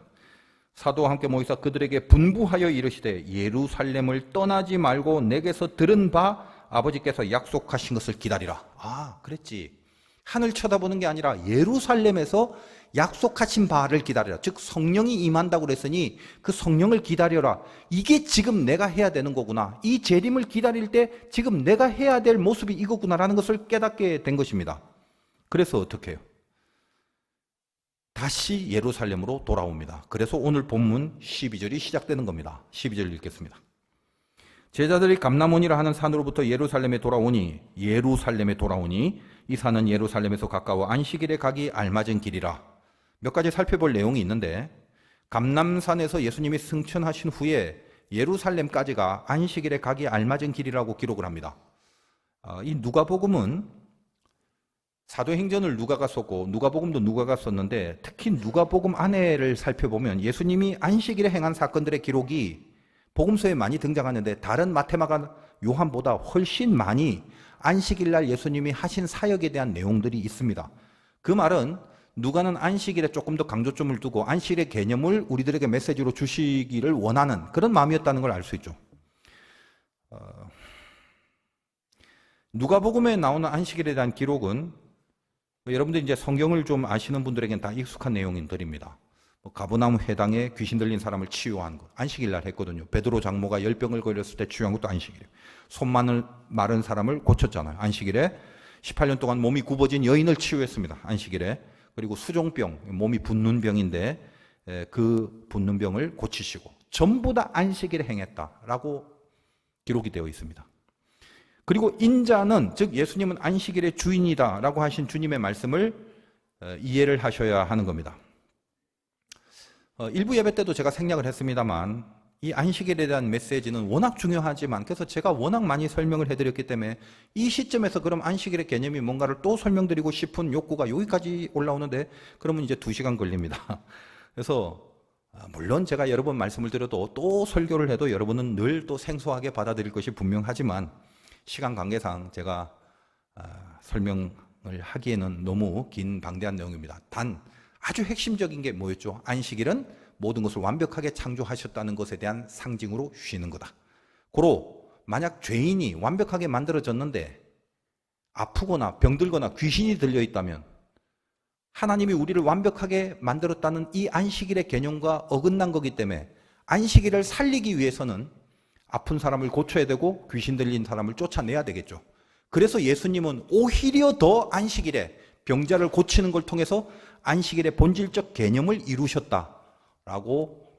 사도와 함께 모이사 그들에게 분부하여 이르시되 예루살렘을 떠나지 말고 내게서 들은 바 아버지께서 약속하신 것을 기다리라. 아, 그랬지. 하늘 쳐다보는 게 아니라 예루살렘에서 약속하신 바를 기다리라. 즉 성령이 임한다고 그랬으니 그 성령을 기다려라. 이게 지금 내가 해야 되는 거구나. 이 재림을 기다릴 때 지금 내가 해야 될 모습이 이거구나라는 것을 깨닫게 된 것입니다. 그래서 어떻게 해요? 다시 예루살렘으로 돌아옵니다. 그래서 오늘 본문 12절이 시작되는 겁니다. 12절 읽겠습니다. 제자들이 감람원이라 하는 산으로부터 예루살렘에 돌아오니 이 산은 예루살렘에서 가까워 안식일에 가기 알맞은 길이라. 몇 가지 살펴볼 내용이 있는데 감람산에서 예수님이 승천하신 후에 예루살렘까지가 안식일에 가기 알맞은 길이라고 기록을 합니다. 이 누가복음은 사도행전을 누가가 썼고 누가복음도 누가가 썼는데 특히 누가복음 안에를 살펴보면 예수님이 안식일에 행한 사건들의 기록이 복음서에 많이 등장하는데 다른 마태마가 요한보다 훨씬 많이 안식일날 예수님이 하신 사역에 대한 내용들이 있습니다. 그 말은 누가는 안식일에 조금 더 강조점을 두고 안식일의 개념을 우리들에게 메시지로 주시기를 원하는 그런 마음이었다는 걸 알 수 있죠. 누가복음에 나오는 안식일에 대한 기록은 여러분들 이제 성경을 좀 아시는 분들에게는 다 익숙한 내용들입니다. 가버나움 회당에 귀신 들린 사람을 치유한 것 안식일 날 했거든요. 베드로 장모가 열병을 걸렸을 때 치유한 것도 안식일이에요. 손 마른 사람을 고쳤잖아요. 안식일에 18년 동안 몸이 굽어진 여인을 치유했습니다. 안식일에. 그리고 수종병, 몸이 붓는 병인데 그 붓는 병을 고치시고 전부 다 안식일에 행했다라고 기록이 되어 있습니다. 그리고 인자는 즉 예수님은 안식일의 주인이다라고 하신 주님의 말씀을 이해를 하셔야 하는 겁니다. 일부 예배 때도 제가 생략을 했습니다만 이 안식일에 대한 메시지는 워낙 중요하지만 그래서 제가 워낙 많이 설명을 해드렸기 때문에 이 시점에서 그럼 안식일의 개념이 뭔가를 또 설명드리고 싶은 욕구가 여기까지 올라오는데 그러면 이제 2시간 걸립니다. 그래서 물론 제가 여러 번 말씀을 드려도 또 설교를 해도 여러분은 늘 또 생소하게 받아들일 것이 분명하지만 시간 관계상 제가 설명을 하기에는 너무 긴 방대한 내용입니다. 단 아주 핵심적인 게 뭐였죠? 안식일은 모든 것을 완벽하게 창조하셨다는 것에 대한 상징으로 쉬는 거다. 고로 만약 죄인이 완벽하게 만들어졌는데 아프거나 병들거나 귀신이 들려있다면 하나님이 우리를 완벽하게 만들었다는 이 안식일의 개념과 어긋난 거기 때문에 안식일을 살리기 위해서는 아픈 사람을 고쳐야 되고 귀신 들린 사람을 쫓아내야 되겠죠. 그래서 예수님은 오히려 더 안식일에 병자를 고치는 걸 통해서 안식일의 본질적 개념을 이루셨다라고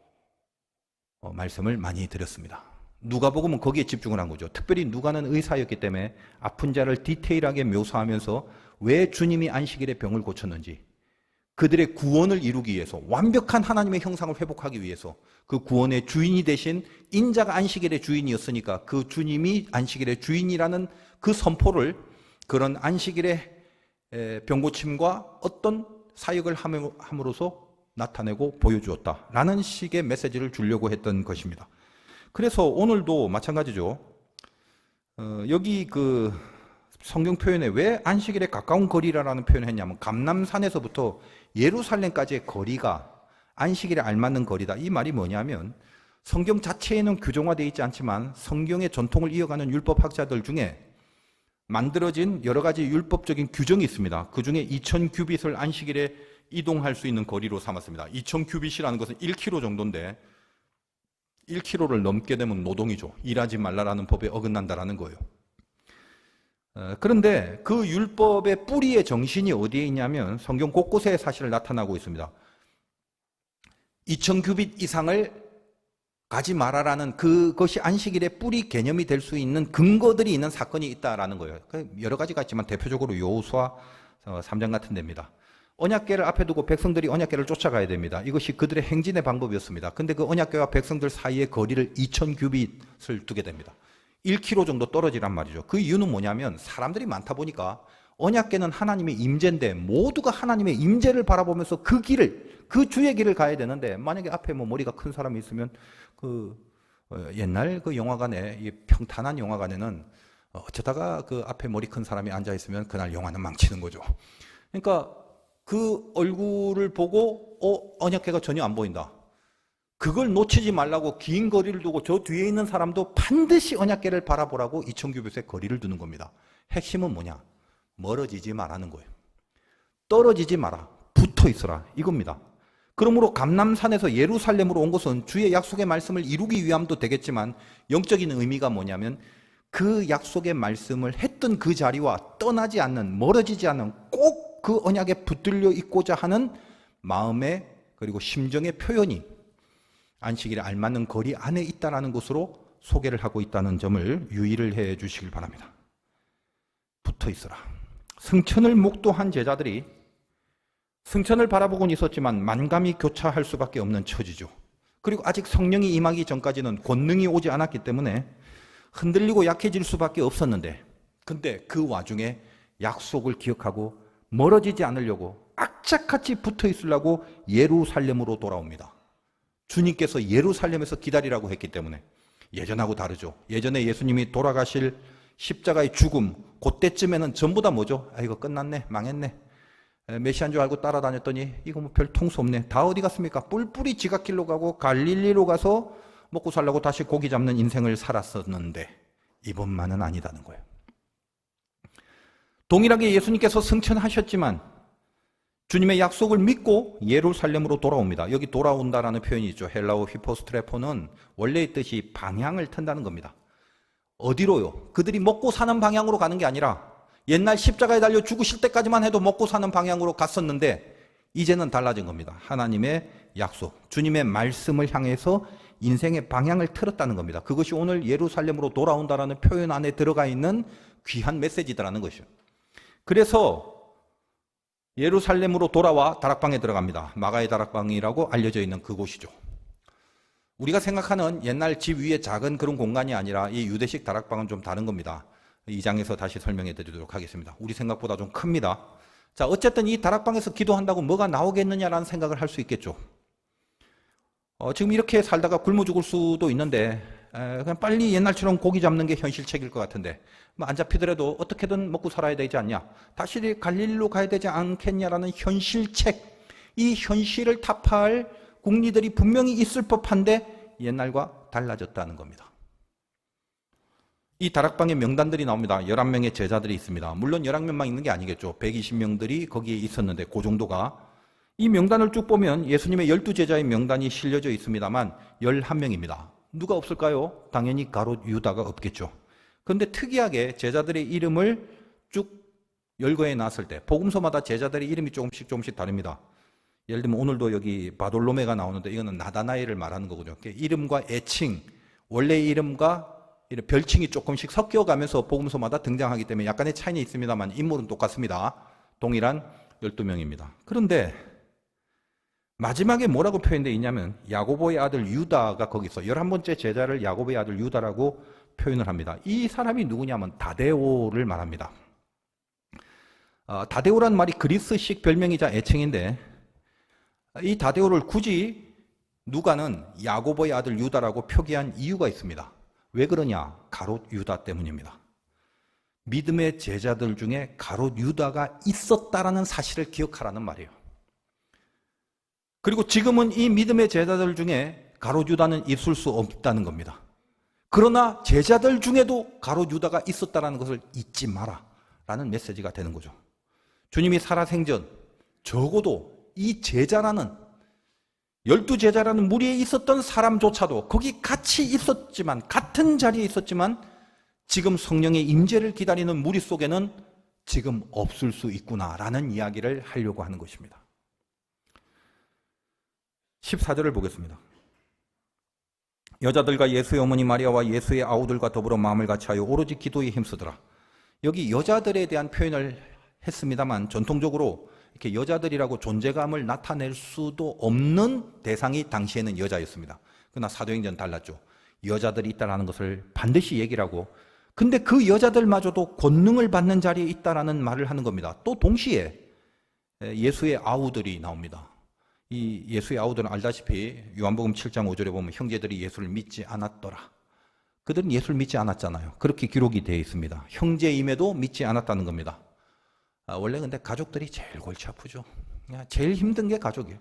말씀을 많이 드렸습니다. 누가복음은 거기에 집중을 한 거죠. 특별히 누가는 의사였기 때문에 아픈 자를 디테일하게 묘사하면서 왜 주님이 안식일에 병을 고쳤는지 그들의 구원을 이루기 위해서 완벽한 하나님의 형상을 회복하기 위해서 그 구원의 주인이 되신 인자가 안식일의 주인이었으니까 그 주님이 안식일의 주인이라는 그 선포를 그런 안식일의 병고침과 어떤 사역을 함으로써 나타내고 보여주었다라는 식의 메시지를 주려고 했던 것입니다. 그래서 오늘도 마찬가지죠. 여기 그 성경 표현에 왜 안식일에 가까운 거리라는 표현을 했냐면 감람산에서부터 예루살렘까지의 거리가 안식일에 알맞는 거리다. 이 말이 뭐냐면 성경 자체에는 규정화되어 있지 않지만 성경의 전통을 이어가는 율법학자들 중에 만들어진 여러 가지 율법적인 규정이 있습니다. 그 중에 2000규빗을 안식일에 이동할 수 있는 거리로 삼았습니다. 2000규빗이라는 것은 1km 정도인데 1km를 넘게 되면 노동이죠. 일하지 말라라는 법에 어긋난다라는 거예요. 그런데 그 율법의 뿌리의 정신이 어디에 있냐면 성경 곳곳에 사실 나타나고 있습니다. 2000규빗 이상을 가지 마라라는 그것이 안식일의 뿌리 개념이 될 수 있는 근거들이 있는 사건이 있다라는 거예요. 여러 가지가 있지만 대표적으로 여호수아 3장 같은 데입니다. 언약궤를 앞에 두고 백성들이 언약궤를 쫓아가야 됩니다. 이것이 그들의 행진의 방법이었습니다. 근데 그 언약궤와 백성들 사이의 거리를 2000규빗을 두게 됩니다. 1km 정도 떨어지란 말이죠. 그 이유는 뭐냐면 사람들이 많다 보니까 언약궤는 하나님의 임재인데 모두가 하나님의 임재를 바라보면서 그 길을, 그 주의 길을 가야 되는데 만약에 앞에 뭐 머리가 큰 사람이 있으면 옛날 그 영화관에, 이 평탄한 영화관에는 어쩌다가 그 앞에 머리 큰 사람이 앉아 있으면 그날 영화는 망치는 거죠. 그러니까 그 얼굴을 보고 언약궤가 전혀 안 보인다. 그걸 놓치지 말라고 긴 거리를 두고 저 뒤에 있는 사람도 반드시 언약궤를 바라보라고 2000규빗의 거리를 두는 겁니다. 핵심은 뭐냐? 멀어지지 말라는 거예요. 떨어지지 마라. 붙어 있어라. 이겁니다. 그러므로 감람산에서 예루살렘으로 온 것은 주의 약속의 말씀을 이루기 위함도 되겠지만 영적인 의미가 뭐냐면 그 약속의 말씀을 했던 그 자리와 떠나지 않는, 멀어지지 않는, 꼭 그 언약에 붙들려 있고자 하는 마음의 그리고 심정의 표현이 안식일에 알맞는 거리 안에 있다는 것으로 소개를 하고 있다는 점을 유의를 해 주시길 바랍니다. 붙어 있어라. 승천을 목도한 제자들이 승천을 바라보고는 있었지만 만감이 교차할 수밖에 없는 처지죠. 그리고 아직 성령이 임하기 전까지는 권능이 오지 않았기 때문에 흔들리고 약해질 수밖에 없었는데, 근데 그 와중에 약속을 기억하고 멀어지지 않으려고 악착같이 붙어 있으려고 예루살렘으로 돌아옵니다. 주님께서 예루살렘에서 기다리라고 했기 때문에. 예전하고 다르죠. 예전에 예수님이 돌아가실 십자가의 죽음, 그때쯤에는 전부 다 뭐죠? 아, 이거 끝났네, 망했네, 메시아인 줄 알고 따라다녔더니 이거 뭐 별 통수 없네. 다 어디 갔습니까? 뿔뿔이 지각길로 가고 갈릴리로 가서 먹고 살려고 다시 고기 잡는 인생을 살았었는데 이번만은 아니다는 거예요. 동일하게 예수님께서 승천하셨지만 주님의 약속을 믿고 예루살렘으로 돌아옵니다. 여기 돌아온다라는 표현이 있죠. 헬라어 휘포스트레포는 원래의 뜻이 방향을 튼다는 겁니다. 어디로요? 그들이 먹고 사는 방향으로 가는 게 아니라 옛날 십자가에 달려 죽으실 때까지만 해도 먹고 사는 방향으로 갔었는데 이제는 달라진 겁니다. 하나님의 약속, 주님의 말씀을 향해서 인생의 방향을 틀었다는 겁니다. 그것이 오늘 예루살렘으로 돌아온다라는 표현 안에 들어가 있는 귀한 메시지더라는 것이죠. 그래서 예루살렘으로 돌아와 다락방에 들어갑니다. 마가의 다락방이라고 알려져 있는 그곳이죠. 우리가 생각하는 옛날 집 위에 작은 그런 공간이 아니라 이 유대식 다락방은 좀 다른 겁니다. 2장에서 다시 설명해 드리도록 하겠습니다. 우리 생각보다 좀 큽니다. 자, 어쨌든 이 다락방에서 기도한다고 뭐가 나오겠느냐라는 생각을 할 수 있겠죠. 지금 이렇게 살다가 굶어 죽을 수도 있는데 그냥 빨리 옛날처럼 고기 잡는 게 현실책일 것 같은데 뭐 안 잡히더라도 어떻게든 먹고 살아야 되지 않냐, 다시 갈릴리로 가야 되지 않겠냐라는 현실책, 이 현실을 타파할 국리들이 분명히 있을 법한데 옛날과 달라졌다는 겁니다. 이 다락방에 명단들이 나옵니다. 11명의 제자들이 있습니다. 물론 11명만 있는 게 아니겠죠. 120명들이 거기에 있었는데 그 정도가. 이 명단을 쭉 보면 예수님의 12제자의 명단이 실려져 있습니다만 11명입니다. 누가 없을까요? 당연히 가롯 유다가 없겠죠. 그런데 특이하게 제자들의 이름을 쭉 열거해 놨을 때 복음서마다 제자들의 이름이 조금씩 다릅니다. 예를 들면 오늘도 여기 바돌로메가 나오는데 이거는 나다나엘을 말하는 거군요. 이름과 애칭, 원래의 이름과 별칭이 조금씩 섞여가면서 복음서마다 등장하기 때문에 약간의 차이는 있습니다만 인물은 똑같습니다. 동일한 12명입니다. 그런데 마지막에 뭐라고 표현되어 있냐면 야고보의 아들 유다가 거기서 11번째 제자를 야고보의 아들 유다라고 표현을 합니다. 이 사람이 누구냐면 다데오를 말합니다. 다데오란 말이 그리스식 별명이자 애칭인데 이 다데오를 굳이 누가는 야고보의 아들 유다라고 표기한 이유가 있습니다. 왜 그러냐? 가롯 유다 때문입니다. 믿음의 제자들 중에 가롯 유다가 있었다라는 사실을 기억하라는 말이에요. 그리고 지금은 이 믿음의 제자들 중에 가롯 유다는 있을 수 없다는 겁니다. 그러나 제자들 중에도 가롯 유다가 있었다는 것을 잊지 마라 라는 메시지가 되는 거죠. 주님이 살아생전 적어도 이 제자라는 12제자라는 무리에 있었던 사람조차도 거기 같이 있었지만 같은 자리에 있었지만 지금 성령의 임재를 기다리는 무리 속에는 지금 없을 수 있구나라는 이야기를 하려고 하는 것입니다. 14절을 보겠습니다. 여자들과 예수의 어머니 마리아와 예수의 아우들과 더불어 마음을 같이하여 오로지 기도에 힘쓰더라. 여기 여자들에 대한 표현을 했습니다만 전통적으로 이렇게 여자들이라고 존재감을 나타낼 수도 없는 대상이 당시에는 여자였습니다. 그러나 사도행전 달랐죠. 여자들이 있다라는 것을 반드시 얘기를 하고, 근데 그 여자들마저도 권능을 받는 자리에 있다라는 말을 하는 겁니다. 또 동시에 예수의 아우들이 나옵니다. 이 예수의 아우들은 알다시피 요한복음 7장 5절에 보면 형제들이 예수를 믿지 않았더라. 그들은 예수를 믿지 않았잖아요. 그렇게 기록이 되어 있습니다. 형제임에도 믿지 않았다는 겁니다. 원래 근데 가족들이 제일 골치 아프죠. 제일 힘든 게 가족이에요.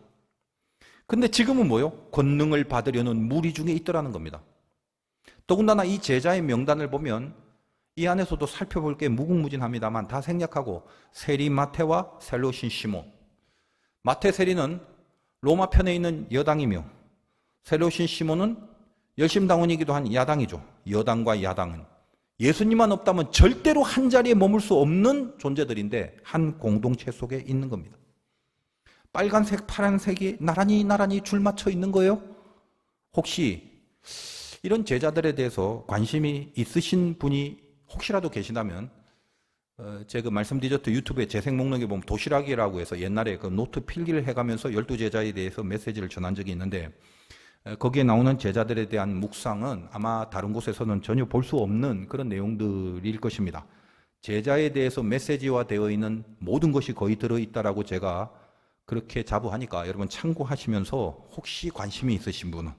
근데 지금은 뭐요? 권능을 받으려는 무리 중에 있더라는 겁니다. 더군다나 이 제자의 명단을 보면 이 안에서도 살펴볼 게 무궁무진합니다만 다 생략하고 세리 마태와 셀로신 시몬. 마태 세리는 로마 편에 있는 여당이며 셀로신 시몬은 열심당원이기도 한 야당이죠. 여당과 야당은 예수님만 없다면 절대로 한 자리에 머물 수 없는 존재들인데 한 공동체 속에 있는 겁니다. 빨간색, 파란색이 나란히 줄 맞춰 있는 거예요? 혹시 이런 제자들에 대해서 관심이 있으신 분이 혹시라도 계시다면 제가 말씀드렸던 유튜브에 재생 목록에 보면 도시락이라고 해서 옛날에 그 노트 필기를 해가면서 12제자에 대해서 메시지를 전한 적이 있는데 거기에 나오는 제자들에 대한 묵상은 아마 다른 곳에서는 전혀 볼 수 없는 그런 내용들일 것입니다. 제자에 대해서 메시지화되어 있는 모든 것이 거의 들어있다라고 제가 그렇게 자부하니까 여러분 참고하시면서 혹시 관심이 있으신 분은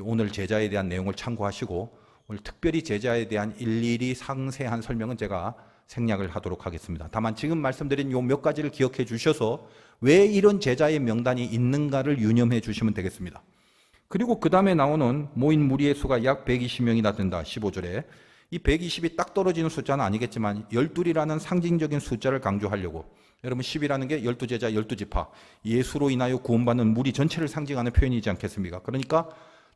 오늘 제자에 대한 내용을 참고하시고 오늘 특별히 제자에 대한 일일이 상세한 설명은 제가 생략을 하도록 하겠습니다. 다만 지금 말씀드린 요 몇 가지를 기억해 주셔서 왜 이런 제자의 명단이 있는가를 유념해 주시면 되겠습니다. 그리고 그 다음에 나오는 모인 무리의 수가 약 120명이나 된다. 15절에 이 120이 딱 떨어지는 숫자는 아니겠지만 12이라는 상징적인 숫자를 강조하려고 여러분 10이라는 게 12제자 12지파 예수로 인하여 구원받는 무리 전체를 상징하는 표현이지 않겠습니까? 그러니까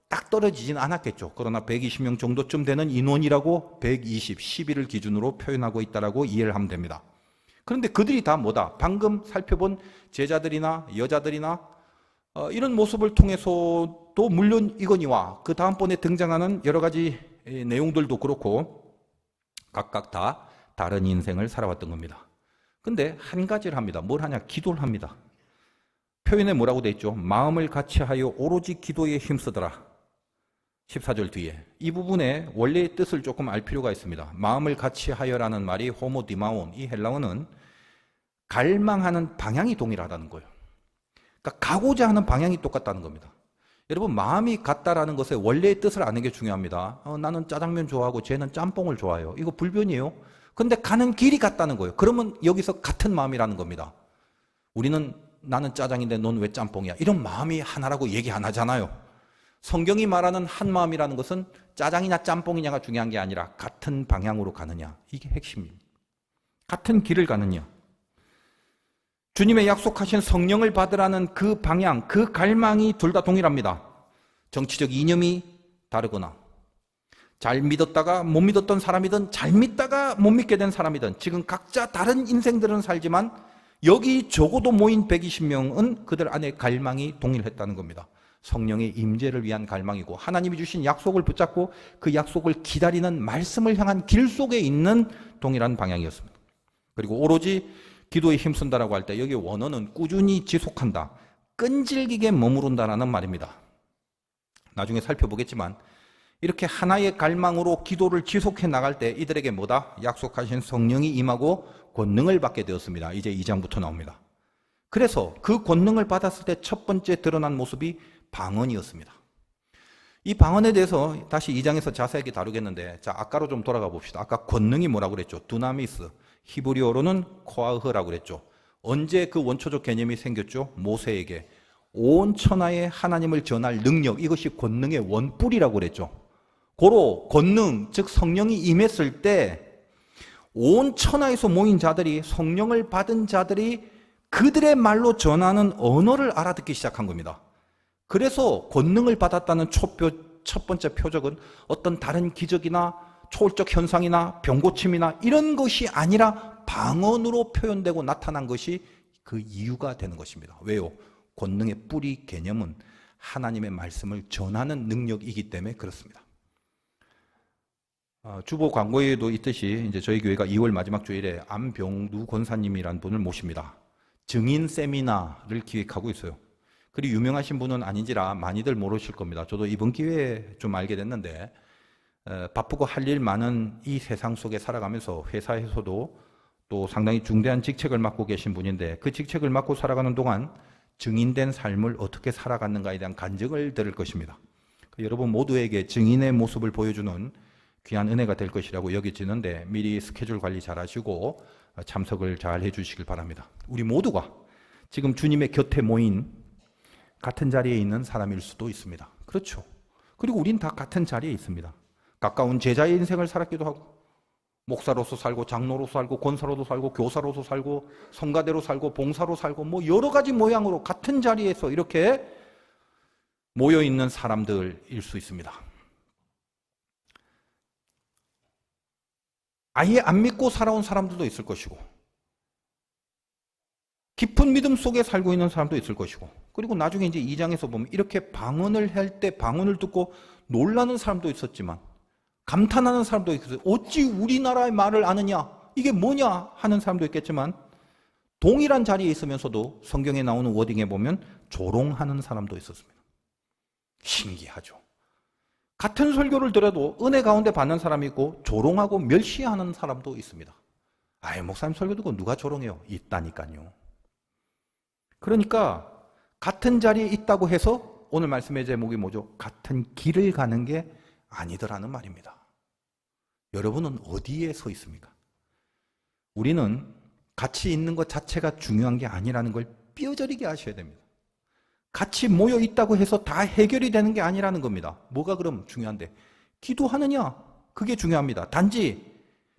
딱 떨어지진 않았겠죠. 그러나 120명 정도쯤 되는 인원이라고 120, 12를 기준으로 표현하고 있다라고 이해를 하면 됩니다. 그런데 그들이 다 뭐다? 방금 살펴본 제자들이나 여자들이나 이런 모습을 통해서도 물론 이거니와 그 다음번에 등장하는 여러 가지 내용들도 그렇고 각각 다 다른 인생을 살아왔던 겁니다. 근데 한 가지를 합니다. 뭘 하냐? 기도를 합니다. 표현에 뭐라고 돼 있죠? 마음을 같이하여 오로지 기도에 힘쓰더라. 14절 뒤에 이 부분에 원래의 뜻을 조금 알 필요가 있습니다. 마음을 같이하여라는 말이 호모디마온, 이 헬라어는 갈망하는 방향이 동일하다는 거예요. 그러니까 가고자 하는 방향이 똑같다는 겁니다. 여러분 마음이 같다라는 것의 원래의 뜻을 아는 게 중요합니다. 나는 짜장면 좋아하고 쟤는 짬뽕을 좋아해요. 이거 불변이에요. 근데 가는 길이 같다는 거예요. 그러면 여기서 같은 마음이라는 겁니다. 우리는 나는 짜장인데 넌 왜 짬뽕이야? 이런 마음이 하나라고 얘기 안 하잖아요. 성경이 말하는 한 마음이라는 것은 짜장이냐 짬뽕이냐가 중요한 게 아니라 같은 방향으로 가느냐. 이게 핵심입니다. 같은 길을 가느냐. 주님의 약속하신 성령을 받으라는 그 방향, 그 갈망이 둘 다 동일합니다. 정치적 이념이 다르거나 잘 믿었다가 못 믿었던 사람이든 잘 믿다가 못 믿게 된 사람이든 지금 각자 다른 인생들은 살지만 여기 적어도 모인 120명은 그들 안에 갈망이 동일했다는 겁니다. 성령의 임재를 위한 갈망이고 하나님이 주신 약속을 붙잡고 그 약속을 기다리는 말씀을 향한 길 속에 있는 동일한 방향이었습니다. 그리고 오로지 기도에 힘쓴다라고 할 때 여기 원어는 꾸준히 지속한다, 끈질기게 머무른다라는 말입니다. 나중에 살펴보겠지만 이렇게 하나의 갈망으로 기도를 지속해 나갈 때 이들에게 뭐다? 약속하신 성령이 임하고 권능을 받게 되었습니다. 이제 2장부터 나옵니다. 그래서 그 권능을 받았을 때 첫 번째 드러난 모습이 방언이었습니다. 이 방언에 대해서 다시 2장에서 자세하게 다루겠는데, 자, 아까로 좀 돌아가 봅시다. 아까 권능이 뭐라고 그랬죠? 두나미스, 히브리어로는 코아흐라고 그랬죠. 언제 그 원초적 개념이 생겼죠? 모세에게 온 천하에 하나님을 전할 능력, 이것이 권능의 원뿔이라고 그랬죠. 고로 권능, 즉 성령이 임했을 때 온 천하에서 모인 자들이, 성령을 받은 자들이 그들의 말로 전하는 언어를 알아듣기 시작한 겁니다. 그래서 권능을 받았다는 첫 번째 표적은 어떤 다른 기적이나 초월적 현상이나 병고침이나 이런 것이 아니라 방언으로 표현되고 나타난 것이 그 이유가 되는 것입니다. 왜요? 권능의 뿌리 개념은 하나님의 말씀을 전하는 능력이기 때문에 그렇습니다. 주보 광고에도 있듯이 이제 저희 교회가 2월 마지막 주일에 안병두 권사님이라는 분을 모십니다. 증인 세미나를 기획하고 있어요. 그리 유명하신 분은 아닌지라 많이들 모르실 겁니다. 저도 이번 기회에 좀 알게 됐는데 바쁘고 할 일 많은 이 세상 속에 살아가면서 회사에서도 또 상당히 중대한 직책을 맡고 계신 분인데 그 직책을 맡고 살아가는 동안 증인된 삶을 어떻게 살아갔는가에 대한 간증을 들을 것입니다. 여러분 모두에게 증인의 모습을 보여주는 귀한 은혜가 될 것이라고 여겨지는데 미리 스케줄 관리 잘 하시고 참석을 잘 해주시길 바랍니다. 우리 모두가 지금 주님의 곁에 모인 같은 자리에 있는 사람일 수도 있습니다. 그렇죠. 그리고 우린 다 같은 자리에 있습니다. 가까운 제자의 인생을 살았기도 하고 목사로서 살고 장로로서 살고 권사로도 살고 교사로도 살고 성가대로 살고 봉사로 살고 뭐 여러 가지 모양으로 같은 자리에서 이렇게 모여 있는 사람들일 수 있습니다. 아예 안 믿고 살아온 사람들도 있을 것이고 깊은 믿음 속에 살고 있는 사람도 있을 것이고 그리고 나중에 이제 2장에서 보면 이렇게 방언을 할 때 방언을 듣고 놀라는 사람도 있었지만 감탄하는 사람도 있어요. 어찌 우리나라의 말을 아느냐? 이게 뭐냐? 하는 사람도 있겠지만 동일한 자리에 있으면서도 성경에 나오는 워딩에 보면 조롱하는 사람도 있었습니다. 신기하죠. 같은 설교를 들어도 은혜 가운데 받는 사람이 있고 조롱하고 멸시하는 사람도 있습니다. 아이 목사님 설교 듣고 누가 조롱해요? 있다니까요. 그러니까 같은 자리에 있다고 해서 오늘 말씀의 제목이 뭐죠? 같은 길을 가는 게 아니더라는 말입니다. 여러분은 어디에 서 있습니까? 우리는 같이 있는 것 자체가 중요한 게 아니라는 걸 뼈저리게 아셔야 됩니다. 같이 모여 있다고 해서 다 해결이 되는 게 아니라는 겁니다. 뭐가 그럼 중요한데? 기도하느냐? 그게 중요합니다. 단지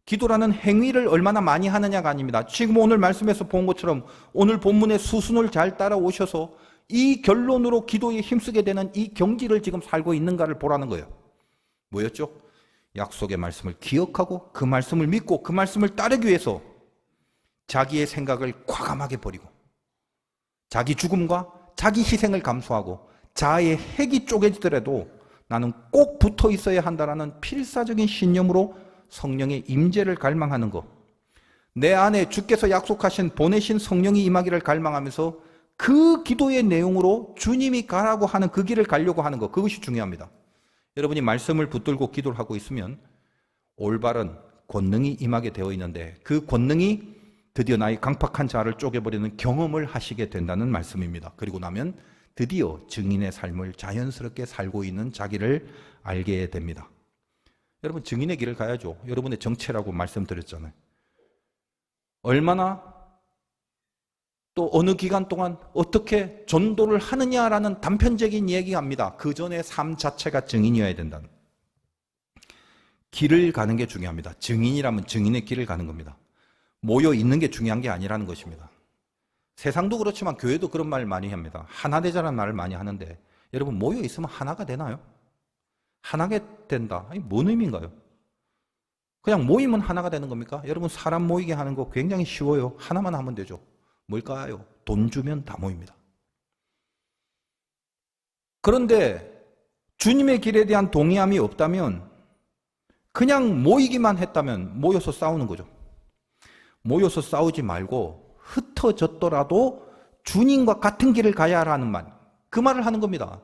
기도라는 행위를 얼마나 많이 하느냐가 아닙니다. 지금 오늘 말씀에서 본 것처럼 오늘 본문의 수순을 잘 따라오셔서 이 결론으로 기도에 힘쓰게 되는 이 경지를 지금 살고 있는가를 보라는 거예요. 뭐였죠? 약속의 말씀을 기억하고 그 말씀을 믿고 그 말씀을 따르기 위해서 자기의 생각을 과감하게 버리고 자기 죽음과 자기 희생을 감수하고 자아의 핵이 쪼개지더라도 나는 꼭 붙어 있어야 한다라는 필사적인 신념으로 성령의 임재를 갈망하는 것, 내 안에 주께서 약속하신 보내신 성령이 임하기를 갈망하면서 그 기도의 내용으로 주님이 가라고 하는 그 길을 가려고 하는 것, 그것이 중요합니다. 여러분이 말씀을 붙들고 기도를 하고 있으면 올바른 권능이 임하게 되어 있는데 그 권능이 드디어 나의 강팍한 자아를 쪼개버리는 경험을 하시게 된다는 말씀입니다. 그리고 나면 드디어 증인의 삶을 자연스럽게 살고 있는 자기를 알게 됩니다. 여러분 증인의 길을 가야죠. 여러분의 정체라고 말씀드렸잖아요. 얼마나 또 어느 기간 동안 어떻게 전도를 하느냐라는 단편적인 얘기합니다. 그 전에 삶 자체가 증인이어야 된다는. 길을 가는 게 중요합니다. 증인이라면 증인의 길을 가는 겁니다. 모여 있는 게 중요한 게 아니라는 것입니다. 세상도 그렇지만 교회도 그런 말 많이 합니다. 하나 되자라는 말을 많이 하는데 여러분 모여 있으면 하나가 되나요? 하나가 된다. 아니, 뭔 의미인가요? 그냥 모이면 하나가 되는 겁니까? 여러분 사람 모이게 하는 거 굉장히 쉬워요. 하나만 하면 되죠. 뭘까요? 돈 주면 다 모입니다. 그런데 주님의 길에 대한 동의함이 없다면 그냥 모이기만 했다면 모여서 싸우는 거죠. 모여서 싸우지 말고 흩어졌더라도 주님과 같은 길을 가야 하라는 말, 그 말을 하는 겁니다.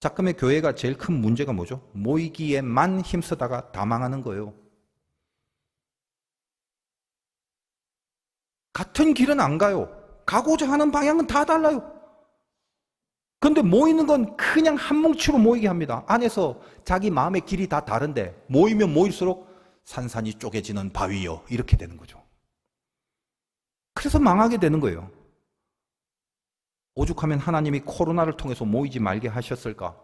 작금의 교회가 제일 큰 문제가 뭐죠? 모이기에만 힘쓰다가 다 망하는 거예요. 같은 길은 안 가요. 가고자 하는 방향은 다 달라요. 그런데 모이는 건 그냥 한 뭉치로 모이게 합니다. 안에서 자기 마음의 길이 다 다른데 모이면 모일수록 산산이 쪼개지는 바위요. 이렇게 되는 거죠. 그래서 망하게 되는 거예요. 오죽하면 하나님이 코로나를 통해서 모이지 말게 하셨을까?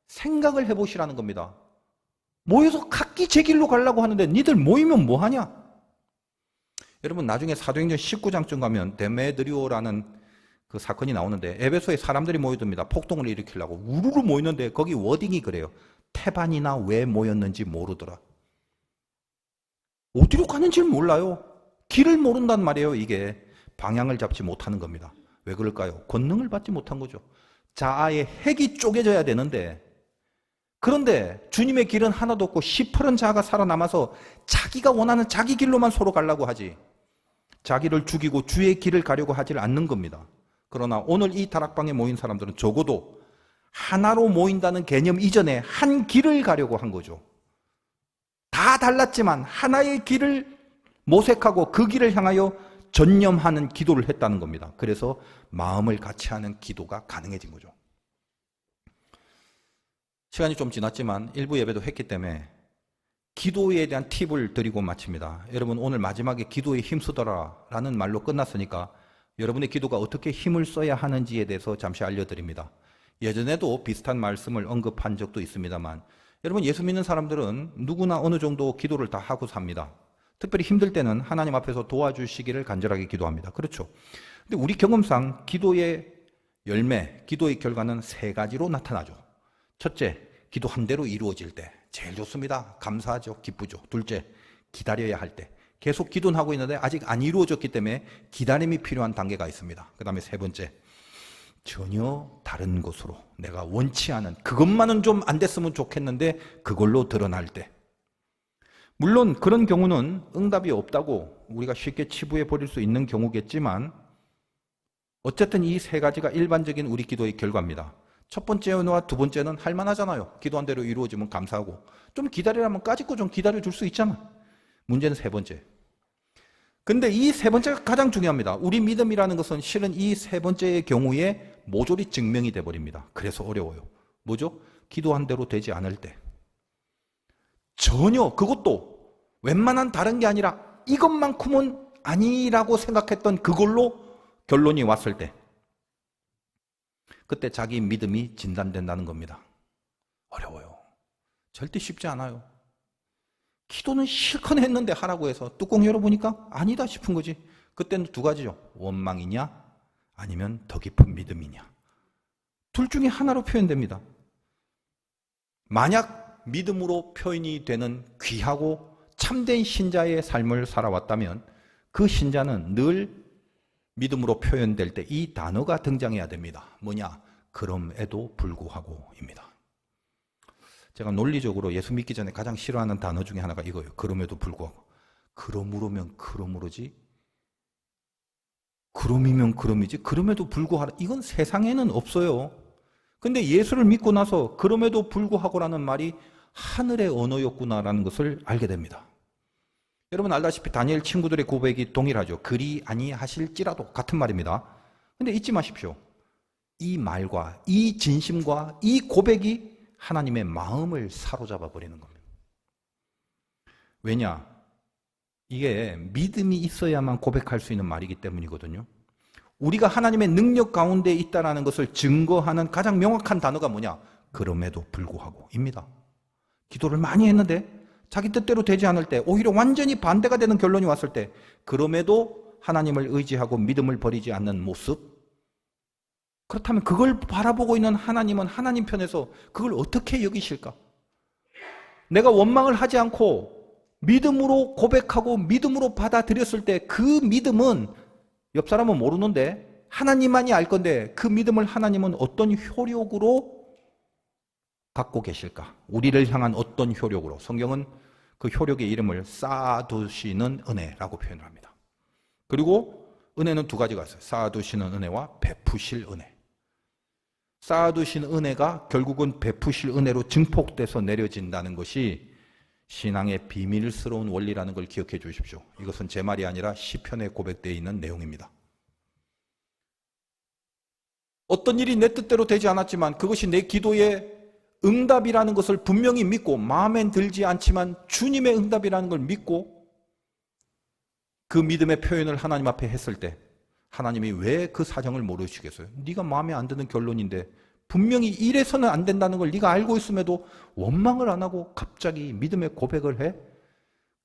생각을 해보시라는 겁니다. 모여서 각기 제 길로 가려고 하는데 니들 모이면 뭐하냐? 여러분 나중에 사도행전 19장쯤 가면 데메드리오라는 그 사건이 나오는데 에베소에 사람들이 모여듭니다. 폭동을 일으키려고 우르르 모이는데 거기 워딩이 그래요. 태반이나 왜 모였는지 모르더라. 어디로 가는지를 몰라요. 길을 모른단 말이에요. 이게 방향을 잡지 못하는 겁니다. 왜 그럴까요? 권능을 받지 못한 거죠. 자아의 핵이 쪼개져야 되는데, 그런데 주님의 길은 하나도 없고 시퍼런 자아가 살아남아서 자기가 원하는 자기 길로만 서로 가려고 하지, 자기를 죽이고 주의 길을 가려고 하질 않는 겁니다. 그러나 오늘 이 다락방에 모인 사람들은 적어도 하나로 모인다는 개념 이전에 한 길을 가려고 한 거죠. 다 달랐지만 하나의 길을 모색하고 그 길을 향하여 전념하는 기도를 했다는 겁니다. 그래서 마음을 같이 하는 기도가 가능해진 거죠. 시간이 좀 지났지만 일부 예배도 했기 때문에 기도에 대한 팁을 드리고 마칩니다. 여러분 오늘 마지막에 기도에 힘쓰더라 라는 말로 끝났으니까 여러분의 기도가 어떻게 힘을 써야 하는지에 대해서 잠시 알려드립니다. 예전에도 비슷한 말씀을 언급한 적도 있습니다만, 여러분 예수 믿는 사람들은 누구나 어느 정도 기도를 다 하고 삽니다. 특별히 힘들 때는 하나님 앞에서 도와주시기를 간절하게 기도합니다. 그렇죠. 근데 우리 경험상 기도의 열매, 기도의 결과는 세 가지로 나타나죠. 첫째, 기도한 대로 이루어질 때 제일 좋습니다. 감사하죠. 기쁘죠. 둘째, 기다려야 할 때. 계속 기도는 하고 있는데 아직 안 이루어졌기 때문에 기다림이 필요한 단계가 있습니다. 그 다음에 세 번째, 전혀 다른 것으로 내가 원치 않은 그것만은 좀 안 됐으면 좋겠는데 그걸로 드러날 때. 물론 그런 경우는 응답이 없다고 우리가 쉽게 치부해 버릴 수 있는 경우겠지만 어쨌든 이 세 가지가 일반적인 우리 기도의 결과입니다. 첫 번째와 두 번째는 할만하잖아요. 기도한 대로 이루어지면 감사하고, 좀 기다리라면 까짓거 좀 기다려줄 수 있잖아. 문제는 세 번째. 근데 이 세 번째가 가장 중요합니다. 우리 믿음이라는 것은 실은 이 세 번째의 경우에 모조리 증명이 돼버립니다. 그래서 어려워요. 뭐죠? 기도한 대로 되지 않을 때. 전혀 그것도 웬만한 다른 게 아니라 이것만큼은 아니라고 생각했던 그걸로 결론이 왔을 때, 그때 자기 믿음이 진단된다는 겁니다. 어려워요. 절대 쉽지 않아요. 기도는 실컷 했는데 하라고 해서 뚜껑 열어보니까 아니다 싶은 거지. 그때는 두 가지죠. 원망이냐 아니면 더 깊은 믿음이냐. 둘 중에 하나로 표현됩니다. 만약 믿음으로 표현이 되는 귀하고 참된 신자의 삶을 살아왔다면 그 신자는 늘 믿음으로 표현될 때 이 단어가 등장해야 됩니다. 뭐냐? 그럼에도 불구하고입니다. 제가 논리적으로 예수 믿기 전에 가장 싫어하는 단어 중에 하나가 이거예요. 그럼에도 불구하고. 그러므로면 그러므로지. 그럼이면 그럼이지. 그럼에도 불구하라. 이건 세상에는 없어요. 근데 예수를 믿고 나서 그럼에도 불구하고라는 말이 하늘의 언어였구나라는 것을 알게 됩니다. 여러분 알다시피 다니엘 친구들의 고백이 동일하죠. 그리 아니하실지라도 같은 말입니다. 근데 잊지 마십시오. 이 말과 이 진심과 이 고백이 하나님의 마음을 사로잡아 버리는 겁니다. 왜냐? 이게 믿음이 있어야만 고백할 수 있는 말이기 때문이거든요. 우리가 하나님의 능력 가운데 있다는 것을 증거하는 가장 명확한 단어가 뭐냐? 그럼에도 불구하고입니다. 기도를 많이 했는데 자기 뜻대로 되지 않을 때, 오히려 완전히 반대가 되는 결론이 왔을 때, 그럼에도 하나님을 의지하고 믿음을 버리지 않는 모습. 그렇다면 그걸 바라보고 있는 하나님은 하나님 편에서 그걸 어떻게 여기실까? 내가 원망을 하지 않고 믿음으로 고백하고 믿음으로 받아들였을 때 그 믿음은 옆 사람은 모르는데 하나님만이 알 건데 그 믿음을 하나님은 어떤 효력으로 갖고 계실까? 우리를 향한 어떤 효력으로? 성경은 그 효력의 이름을 쌓아두시는 은혜라고 표현을 합니다. 그리고 은혜는 두 가지가 있어요. 쌓아두시는 은혜와 베푸실 은혜. 쌓아두신 은혜가 결국은 베푸실 은혜로 증폭돼서 내려진다는 것이 신앙의 비밀스러운 원리라는 걸 기억해 주십시오. 이것은 제 말이 아니라 시편에 고백되어 있는 내용입니다. 어떤 일이 내 뜻대로 되지 않았지만 그것이 내 기도의 응답이라는 것을 분명히 믿고, 마음엔 들지 않지만 주님의 응답이라는 걸 믿고 그 믿음의 표현을 하나님 앞에 했을 때 하나님이 왜 그 사정을 모르시겠어요? 네가 마음에 안 드는 결론인데 분명히 이래서는 안 된다는 걸 네가 알고 있음에도 원망을 안 하고 갑자기 믿음의 고백을 해?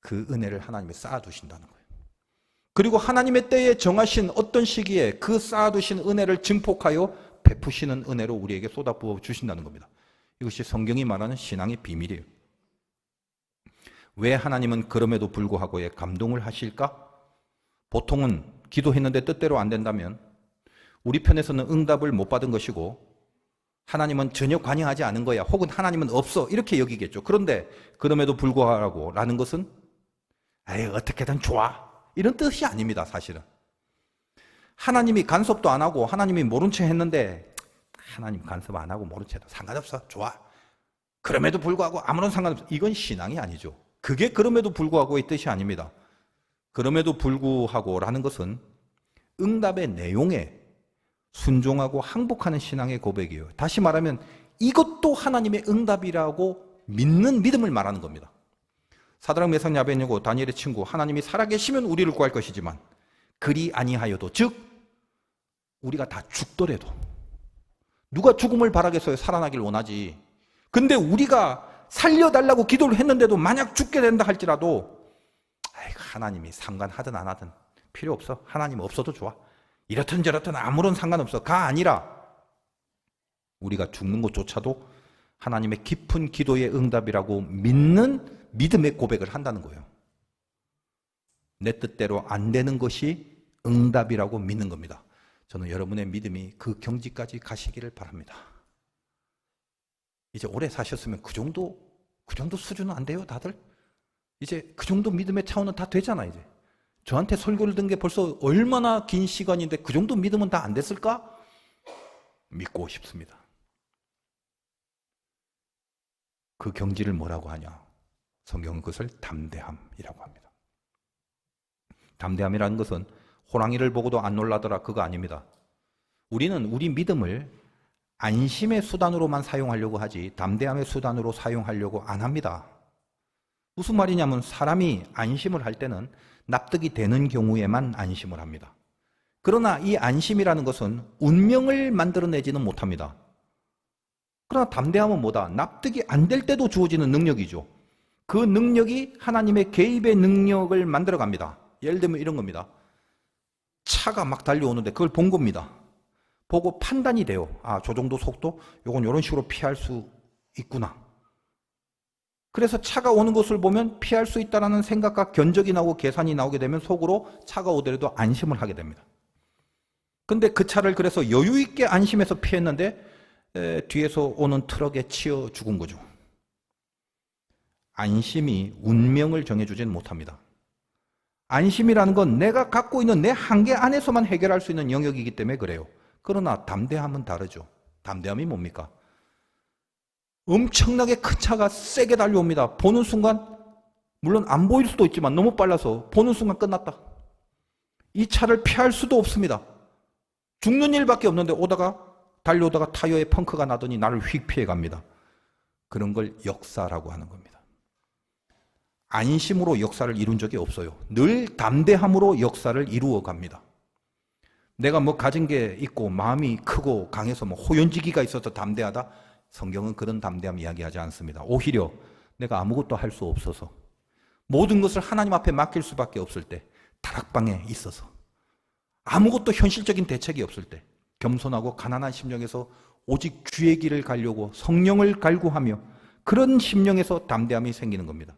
그 은혜를 하나님이 쌓아두신다는 거예요. 그리고 하나님의 때에 정하신 어떤 시기에 그 쌓아두신 은혜를 증폭하여 베푸시는 은혜로 우리에게 쏟아부어 주신다는 겁니다. 이것이 성경이 말하는 신앙의 비밀이에요. 왜 하나님은 그럼에도 불구하고에 감동을 하실까? 보통은 기도했는데 뜻대로 안 된다면 우리 편에서는 응답을 못 받은 것이고 하나님은 전혀 관여하지 않은 거야. 혹은 하나님은 없어. 이렇게 여기겠죠. 그런데 그럼에도 불구하고 라는 것은 에이, 어떻게든 좋아. 이런 뜻이 아닙니다. 사실은. 하나님이 간섭도 안 하고 하나님이 모른 체 했는데 하나님 간섭 안 하고 모른 채도 상관없어. 좋아. 그럼에도 불구하고 아무런 상관없어. 이건 신앙이 아니죠. 그게 그럼에도 불구하고의 뜻이 아닙니다. 그럼에도 불구하고라는 것은 응답의 내용에 순종하고 항복하는 신앙의 고백이에요. 다시 말하면 이것도 하나님의 응답이라고 믿는 믿음을 말하는 겁니다. 사드락 메삭 아벤느고 다니엘의 친구, 하나님이 살아계시면 우리를 구할 것이지만 그리 아니하여도, 즉 우리가 다 죽더라도, 누가 죽음을 바라겠어요? 살아나길 원하지. 근데 우리가 살려달라고 기도를 했는데도 만약 죽게 된다 할지라도 하나님이 상관하든 안 하든 필요 없어. 하나님 없어도 좋아. 이렇든 저렇든 아무런 상관없어.가 아니라 우리가 죽는 것조차도 하나님의 깊은 기도의 응답이라고 믿는 믿음의 고백을 한다는 거예요. 내 뜻대로 안 되는 것이 응답이라고 믿는 겁니다. 저는 여러분의 믿음이 그 경지까지 가시기를 바랍니다. 이제 오래 사셨으면 그 정도 수준은 안 돼요, 다들? 이제 그 정도 믿음의 차원은 다 되잖아, 이제. 저한테 설교를 든 게 벌써 얼마나 긴 시간인데 그 정도 믿음은 다 안 됐을까? 믿고 싶습니다. 그 경지를 뭐라고 하냐? 성경은 그것을 담대함이라고 합니다. 담대함이라는 것은 호랑이를 보고도 안 놀라더라, 그거 아닙니다. 우리는 우리 믿음을 안심의 수단으로만 사용하려고 하지 담대함의 수단으로 사용하려고 안 합니다. 무슨 말이냐면 사람이 안심을 할 때는 납득이 되는 경우에만 안심을 합니다. 그러나 이 안심이라는 것은 운명을 만들어내지는 못합니다. 그러나 담대함은 뭐다? 납득이 안 될 때도 주어지는 능력이죠. 그 능력이 하나님의 개입의 능력을 만들어갑니다. 예를 들면 이런 겁니다. 차가 막 달려오는데 그걸 본 겁니다. 보고 판단이 돼요. 아, 저 정도 속도? 요건 이런 식으로 피할 수 있구나. 그래서 차가 오는 것을 보면 피할 수 있다는 생각과 견적이 나오고 계산이 나오게 되면 속으로 차가 오더라도 안심을 하게 됩니다. 근데 그 차를 그래서 여유 있게 안심해서 피했는데 뒤에서 오는 트럭에 치여 죽은 거죠. 안심이 운명을 정해주지는 못합니다. 안심이라는 건 내가 갖고 있는 내 한계 안에서만 해결할 수 있는 영역이기 때문에 그래요. 그러나 담대함은 다르죠. 담대함이 뭡니까? 엄청나게 큰 차가 세게 달려옵니다. 보는 순간, 물론 안 보일 수도 있지만 너무 빨라서 보는 순간 끝났다. 이 차를 피할 수도 없습니다. 죽는 일밖에 없는데 달려오다가 타이어에 펑크가 나더니 나를 휙 피해갑니다. 그런 걸 역사라고 하는 겁니다. 안심으로 역사를 이룬 적이 없어요. 늘 담대함으로 역사를 이루어 갑니다. 내가 뭐 가진 게 있고 마음이 크고 강해서 뭐 호연지기가 있어서 담대하다? 성경은 그런 담대함 이야기하지 않습니다. 오히려 내가 아무것도 할 수 없어서 모든 것을 하나님 앞에 맡길 수밖에 없을 때, 다락방에 있어서 아무것도 현실적인 대책이 없을 때 겸손하고 가난한 심령에서 오직 주의 길을 가려고 성령을 갈구하며 그런 심령에서 담대함이 생기는 겁니다.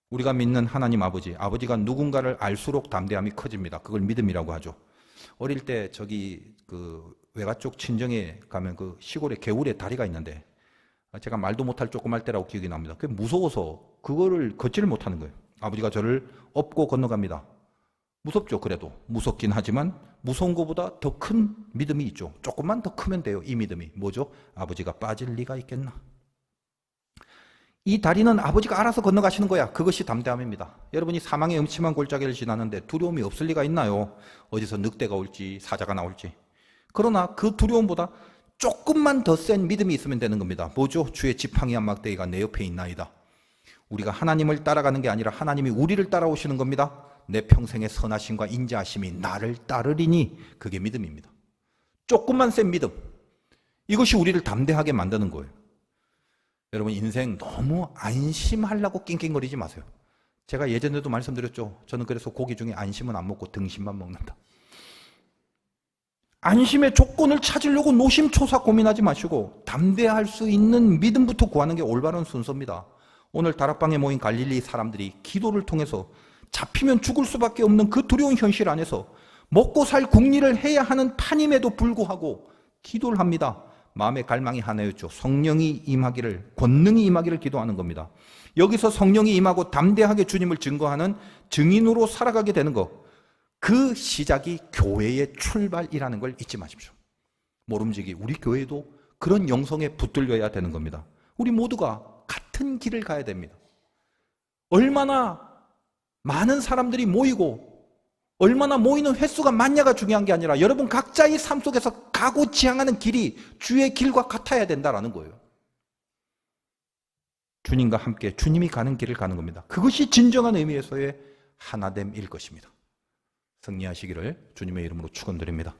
우리가 믿는 하나님 아버지가 누군가를 알수록 담대함이 커집니다. 그걸 믿음이라고 하죠. 어릴 때 그 외가 쪽 친정에 가면 그 시골에 개울에 다리가 있는데 제가 말도 못할 조그말 때라고 기억이 납니다. 그게 무서워서 그거를 걷지를 못하는 거예요. 아버지가 저를 업고 건너갑니다. 무섭죠. 그래도 무섭긴 하지만 무서운 것보다 더 큰 믿음이 있죠. 조금만 더 크면 돼요. 이 믿음이 뭐죠? 아버지가 빠질 리가 있겠나? 이 다리는 아버지가 알아서 건너가시는 거야. 그것이 담대함입니다. 여러분이 사망의 음침한 골짜기를 지나는데 두려움이 없을 리가 있나요? 어디서 늑대가 올지 사자가 나올지. 그러나 그 두려움보다 조금만 더 센 믿음이 있으면 되는 겁니다. 뭐죠? 주의 지팡이 한 막대기가 내 옆에 있나이다. 우리가 하나님을 따라가는 게 아니라 하나님이 우리를 따라오시는 겁니다. 내 평생의 선하심과 인자하심이 나를 따르리니, 그게 믿음입니다. 조금만 센 믿음, 이것이 우리를 담대하게 만드는 거예요. 여러분 인생 너무 안심하려고 낑낑거리지 마세요. 제가 예전에도 말씀드렸죠. 저는 그래서 고기 중에 안심은 안 먹고 등심만 먹는다. 안심의 조건을 찾으려고 노심초사 고민하지 마시고 담대할 수 있는 믿음부터 구하는 게 올바른 순서입니다. 오늘 다락방에 모인 갈릴리 사람들이 기도를 통해서 잡히면 죽을 수밖에 없는 그 두려운 현실 안에서 먹고 살 국리를 해야 하는 판임에도 불구하고 기도를 합니다. 마음의 갈망이 하나였죠. 성령이 임하기를, 권능이 임하기를 기도하는 겁니다. 여기서 성령이 임하고 담대하게 주님을 증거하는 증인으로 살아가게 되는 것, 그 시작이 교회의 출발이라는 걸 잊지 마십시오. 모름지기 우리 교회도 그런 영성에 붙들려야 되는 겁니다. 우리 모두가 같은 길을 가야 됩니다. 얼마나 많은 사람들이 모이고 얼마나 모이는 횟수가 많냐가 중요한 게 아니라 여러분 각자의 삶 속에서 가고 지향하는 길이 주의 길과 같아야 된다는 거예요. 주님과 함께 주님이 가는 길을 가는 겁니다. 그것이 진정한 의미에서의 하나됨일 것입니다. 승리하시기를 주님의 이름으로 축원드립니다.